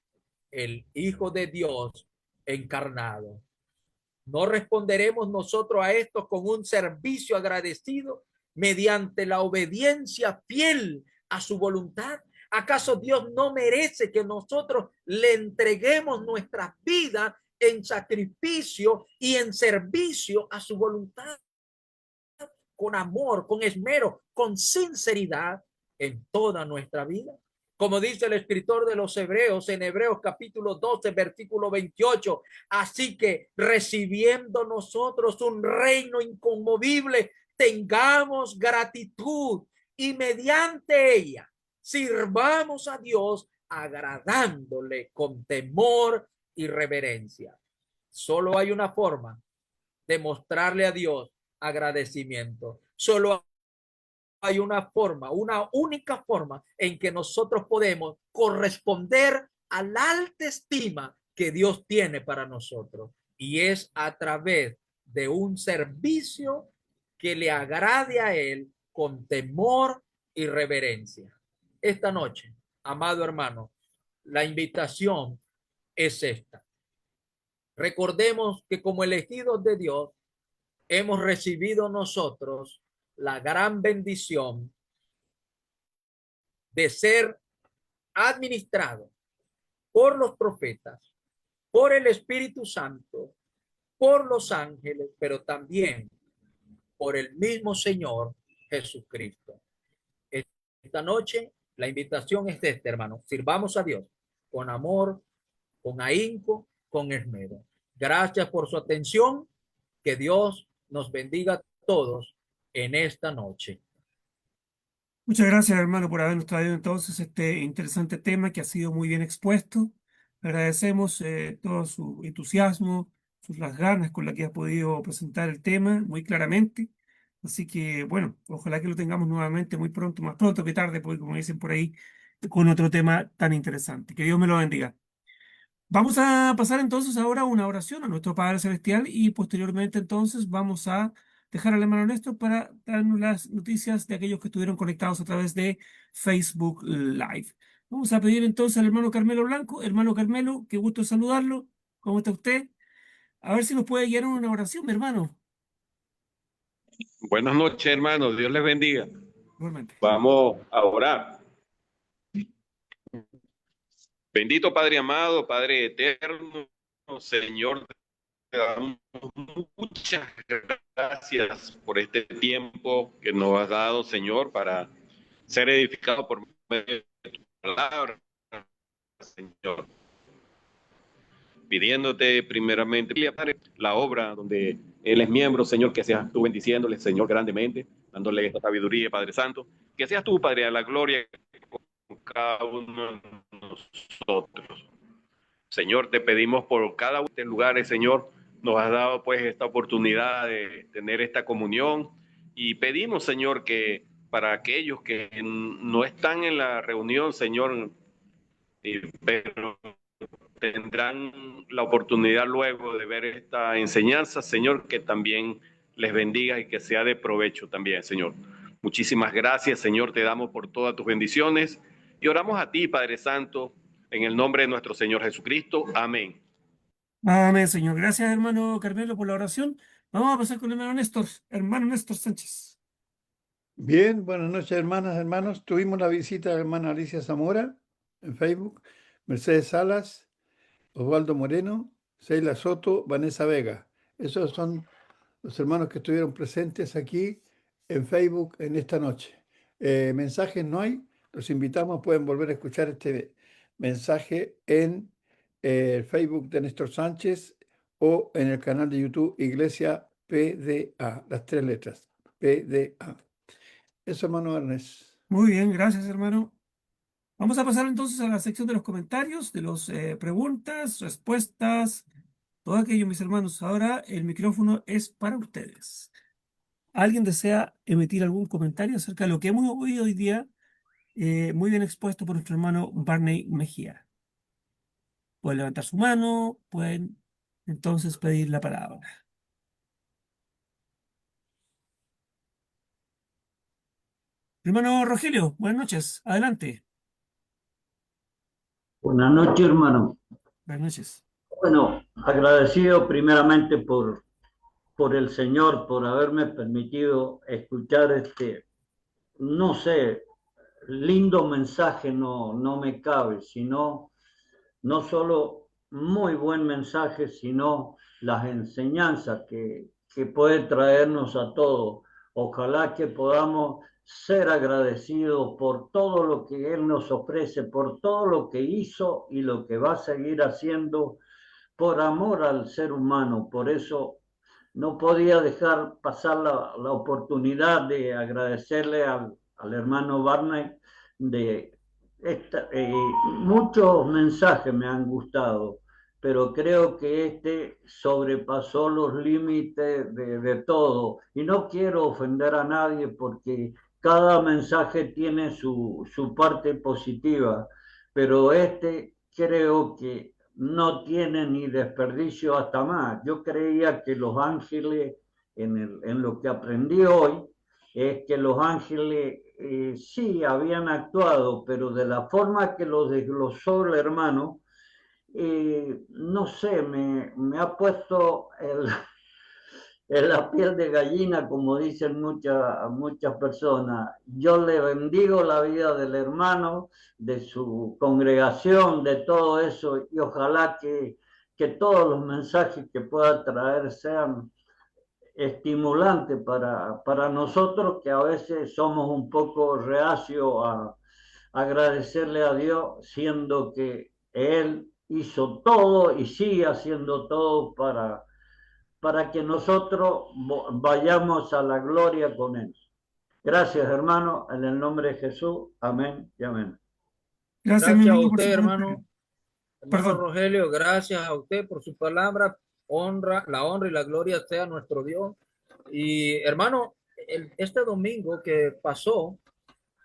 S5: el Hijo de Dios encarnado. ¿No responderemos nosotros a esto con un servicio agradecido mediante la obediencia fiel a su voluntad? ¿Acaso Dios no merece que nosotros le entreguemos nuestras vidas en sacrificio y en servicio a su voluntad? Con amor, con esmero, con sinceridad en toda nuestra vida. Como dice el escritor de los Hebreos en Hebreos capítulo 12, versículo 28, así que recibiendo nosotros un reino inconmovible, tengamos gratitud y mediante ella sirvamos a Dios agradándole con temor y reverencia. Solo hay una forma de mostrarle a Dios agradecimiento. Solo hay una forma, una única forma en que nosotros podemos corresponder a la alta estima que Dios tiene para nosotros, y es a través de un servicio que le agrade a Él con temor y reverencia. Esta noche, amado hermano, la invitación es esta. Recordemos que como elegidos de Dios, hemos recibido nosotros la gran bendición de ser administrados por los profetas, por el Espíritu Santo, por los ángeles, pero también por el mismo Señor Jesucristo. Esta noche la invitación es esta, hermano. Sirvamos a Dios con amor, con ahínco, con esmero. Gracias por su atención. Que Dios nos bendiga a todos en esta noche.
S2: Muchas gracias, hermano, por habernos traído entonces este interesante tema que ha sido muy bien expuesto. Agradecemos todo su entusiasmo, las ganas con las que has podido presentar el tema muy claramente. Así que, bueno, ojalá que lo tengamos nuevamente muy pronto, más pronto que tarde, porque como dicen por ahí, con otro tema tan interesante. Que Dios me lo bendiga. Vamos a pasar entonces ahora a una oración a nuestro Padre Celestial y posteriormente entonces vamos a dejar al hermano Néstor para darnos las noticias de aquellos que estuvieron conectados a través de Facebook Live. Vamos a pedir entonces al hermano Carmelo Blanco. Hermano Carmelo, qué gusto saludarlo. ¿Cómo está usted? A ver si nos puede guiar en una oración, mi hermano.
S6: Buenas noches, hermanos. Dios les bendiga.
S2: Igualmente.
S6: Vamos a orar. Bendito Padre amado, Padre eterno, Señor, te damos muchas gracias por este tiempo que nos has dado, Señor, para ser edificado por medio de tu palabra, Señor. Pidiéndote primeramente, Padre, la obra donde Él es miembro, Señor, que seas tú bendiciéndole, Señor, grandemente, dándole esta sabiduría, Padre Santo. Que seas tú, Padre, a la gloria con cada uno de nosotros. Señor, te pedimos por cada uno de estos lugares, Señor, nos has dado pues esta oportunidad de tener esta comunión y pedimos, Señor, que para aquellos que no están en la reunión, Señor, pero tendrán la oportunidad luego de ver esta enseñanza, Señor, que también les bendiga y que sea de provecho también, Señor. Muchísimas gracias, Señor, te damos por todas tus bendiciones y oramos a ti, Padre Santo, en el nombre de nuestro Señor Jesucristo. Amén.
S2: Amén, Señor. Gracias, hermano Carmelo, por la oración. Vamos a pasar con el hermano Néstor Sánchez.
S3: Bien, buenas noches, hermanas, hermanos. Tuvimos la visita de la hermana Alicia Zamora en Facebook, Mercedes Salas, Osvaldo Moreno, Sheila Soto, Vanessa Vega. Esos son los hermanos que estuvieron presentes aquí en Facebook en esta noche. Mensajes no hay. Los invitamos, pueden volver a escuchar este mensaje en el Facebook de Néstor Sánchez o en el canal de YouTube Iglesia PDA, las 3 letras, PDA. Eso, hermano Ernest.
S2: Muy bien, gracias, hermano. Vamos a pasar entonces a la sección de los comentarios, de las preguntas, respuestas, todo aquello, mis hermanos. Ahora el micrófono es para ustedes. ¿Alguien desea emitir algún comentario acerca de lo que hemos oído hoy día, muy bien expuesto por nuestro hermano Barney Mejía? Pueden levantar su mano, pueden entonces pedir la palabra. Hermano Rogelio, buenas noches, adelante.
S7: Buenas noches, hermano.
S2: Buenas noches.
S7: Bueno, agradecido primeramente por el Señor, por haberme permitido escuchar no sé, lindo mensaje, no me cabe, sino, no solo muy buen mensaje, sino las enseñanzas que puede traernos a todos. Ojalá que podamos ser agradecidos por todo lo que Él nos ofrece, por todo lo que hizo y lo que va a seguir haciendo por amor al ser humano. Por eso no podía dejar pasar la oportunidad de agradecerle al hermano Barney de muchos mensajes me han gustado, pero creo que sobrepasó los límites de todo. Y no quiero ofender a nadie porque cada mensaje tiene su parte positiva, pero creo que no tiene ni desperdicio hasta más. Yo creía que los ángeles, en lo que aprendí hoy, es que los ángeles sí habían actuado, pero de la forma que lo desglosó el hermano, no sé, me ha puesto en la piel de gallina, como dicen muchas personas. Yo le bendigo la vida del hermano, de su congregación, de todo eso, y ojalá que todos los mensajes que pueda traer sean estimulantes para nosotros, que a veces somos un poco reacios a agradecerle a Dios, siendo que Él hizo todo y sigue haciendo todo para que nosotros vayamos a la gloria con Él. Gracias, hermano, en el nombre de Jesús. Amén y amén.
S2: Gracias, mi
S5: Gracias a
S2: amigo, por
S5: usted,
S2: su
S5: hermano.
S2: comentario.
S5: Hermano
S2: Perdón.
S5: Rogelio, gracias a usted por su palabra. la honra y la gloria sea nuestro Dios. Y hermano, este domingo que pasó,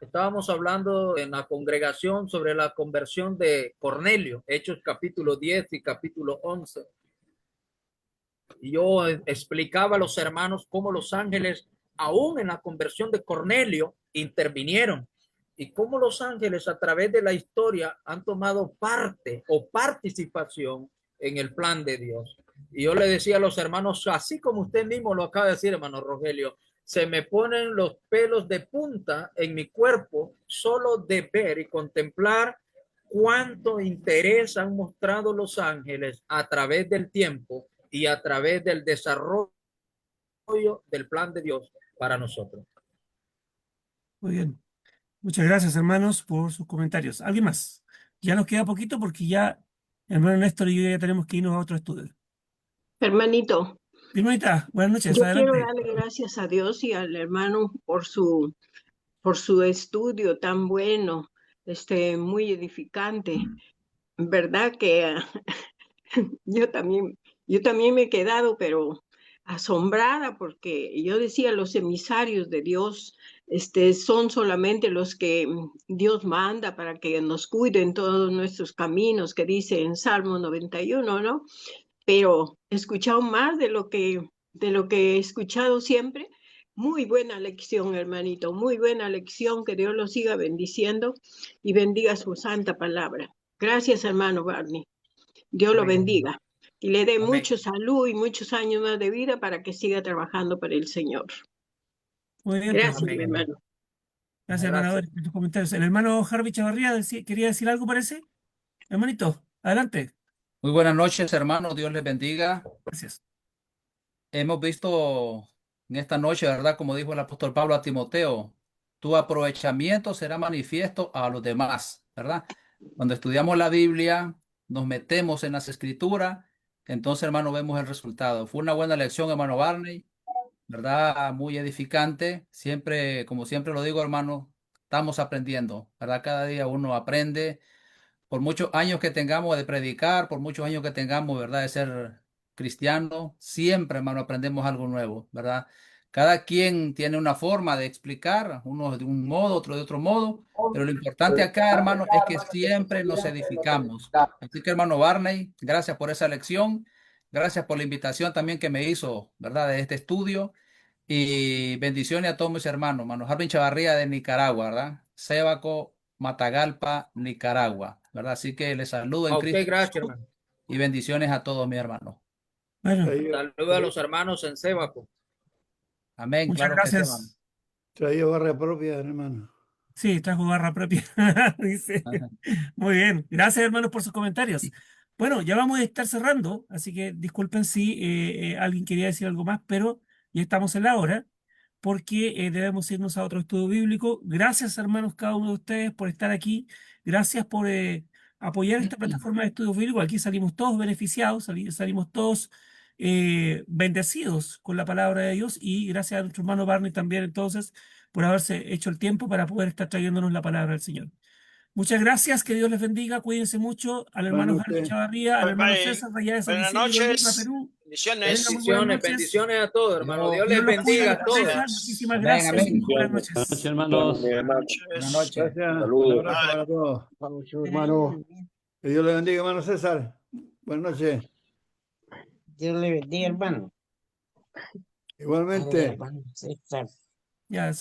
S5: estábamos hablando en la congregación sobre la conversión de Cornelio, Hechos capítulo 10 y capítulo 11. Y yo explicaba a los hermanos cómo los ángeles, aún en la conversión de Cornelio, intervinieron. Y cómo los ángeles a través de la historia han tomado parte o participación en el plan de Dios. Y yo le decía a los hermanos, así como usted mismo lo acaba de decir, hermano Rogelio, se me ponen los pelos de punta en mi cuerpo solo de ver y contemplar cuánto interés han mostrado los ángeles a través del tiempo y a través del desarrollo del plan de Dios para nosotros.
S2: Muy bien. Muchas gracias, hermanos, por sus comentarios. ¿Alguien más? Ya nos queda poquito porque ya el hermano Néstor y yo ya tenemos que irnos a otro estudio.
S8: Hermanito,
S2: Hermanita, buenas noches,
S8: yo
S2: adelante.
S8: quiero darle gracias a Dios y al hermano por su estudio tan bueno, muy edificante. Verdad que yo también me he quedado, pero asombrada, porque yo decía, los emisarios de Dios, son solamente los que Dios manda para que nos cuiden todos nuestros caminos, que dice en Salmo 91, ¿no? Pero he escuchado más de lo que he escuchado siempre. Muy buena lección, hermanito, muy buena lección. Que Dios lo siga bendiciendo y bendiga su santa palabra. Gracias, hermano Barney. Dios lo bendiga y le dé mucha salud y muchos años más de vida para que siga trabajando para el Señor.
S2: Muy bien,
S8: Gracias,
S2: pues.
S8: mi hermano.
S2: Gracias, hermano, por tus comentarios. El hermano Harvey Chavarría quería decir algo, parece. Hermanito, adelante.
S9: Muy buenas noches, hermanos. Dios les bendiga.
S2: Gracias.
S9: Hemos visto en esta noche, ¿verdad? Como dijo el apóstol Pablo a Timoteo, tu aprovechamiento será manifiesto a los demás, ¿verdad? Cuando estudiamos la Biblia, nos metemos en las escrituras, entonces, hermano, vemos el resultado. Fue una buena lección, hermano Barney, ¿verdad? Muy edificante. Siempre, como siempre lo digo, hermano, estamos aprendiendo, ¿verdad? Cada día uno aprende. Por muchos años que tengamos de predicar, por muchos años que tengamos, ¿verdad?, de ser cristiano, siempre, hermano, aprendemos algo nuevo, ¿verdad? Cada quien tiene una forma de explicar, uno de un modo, otro de otro modo, pero lo importante acá, hermano, es que siempre nos edificamos. Así que, hermano Barney, gracias por esa lección, gracias por la invitación también que me hizo, ¿verdad?, de este estudio, y bendiciones a todos mis hermanos, hermano Harvin Chavarría de Nicaragua, ¿verdad? Sébaco, Matagalpa, Nicaragua, ¿verdad? Así que les saludo en
S5: A
S9: Cristo
S5: usted, gracias, hermano.
S9: y bendiciones a todos mis hermanos.
S2: Bueno,
S5: Saludos a los hermanos en Sébaco.
S9: Amén,
S2: muchas
S9: claro que sí, hermano.
S2: gracias.
S3: Traía barra propia, hermano.
S2: Sí, trajo barra propia, dice.
S9: Ajá.
S2: Muy bien. Gracias, hermanos, por sus comentarios. Bueno, ya vamos a estar cerrando, así que disculpen si alguien quería decir algo más, pero ya estamos en la hora, porque debemos irnos a otro estudio bíblico. Gracias, hermanos, cada uno de ustedes por estar aquí. Gracias por apoyar esta plataforma de estudios bíblicos. Aquí salimos todos beneficiados, salimos todos bendecidos con la palabra de Dios, y gracias a nuestro hermano Barney también, entonces, por haberse hecho el tiempo para poder estar trayéndonos la palabra del Señor. Muchas gracias, que Dios les bendiga, cuídense mucho. Al hermano
S3: Buenas
S2: Harvey
S3: noches.
S2: Chavarría, al hermano César Rayá de San
S4: Buenas
S2: Isidro, Lima,
S4: noches.
S2: Perú.
S4: Bendiciones.
S2: Tengan muy buenas noches.
S5: Bendiciones a todos, hermano. Dios
S2: Dios
S5: les
S2: los cuide,
S5: bendiga a
S2: hermano
S5: todos.
S2: César. Muchísimas
S9: Amén,
S2: gracias.
S9: amén.
S2: Buenas
S10: Buenas noches,
S2: noches.
S10: hermanos.
S9: Buenas noches.
S3: Gracias. Un
S6: Saludos.
S3: abrazo para todos.
S10: Vamos, hermano.
S3: Que Dios le bendiga, hermano César. Buenas noches.
S1: Dios le bendiga, hermano.
S3: Igualmente.
S1: Hermano César.
S2: Ya,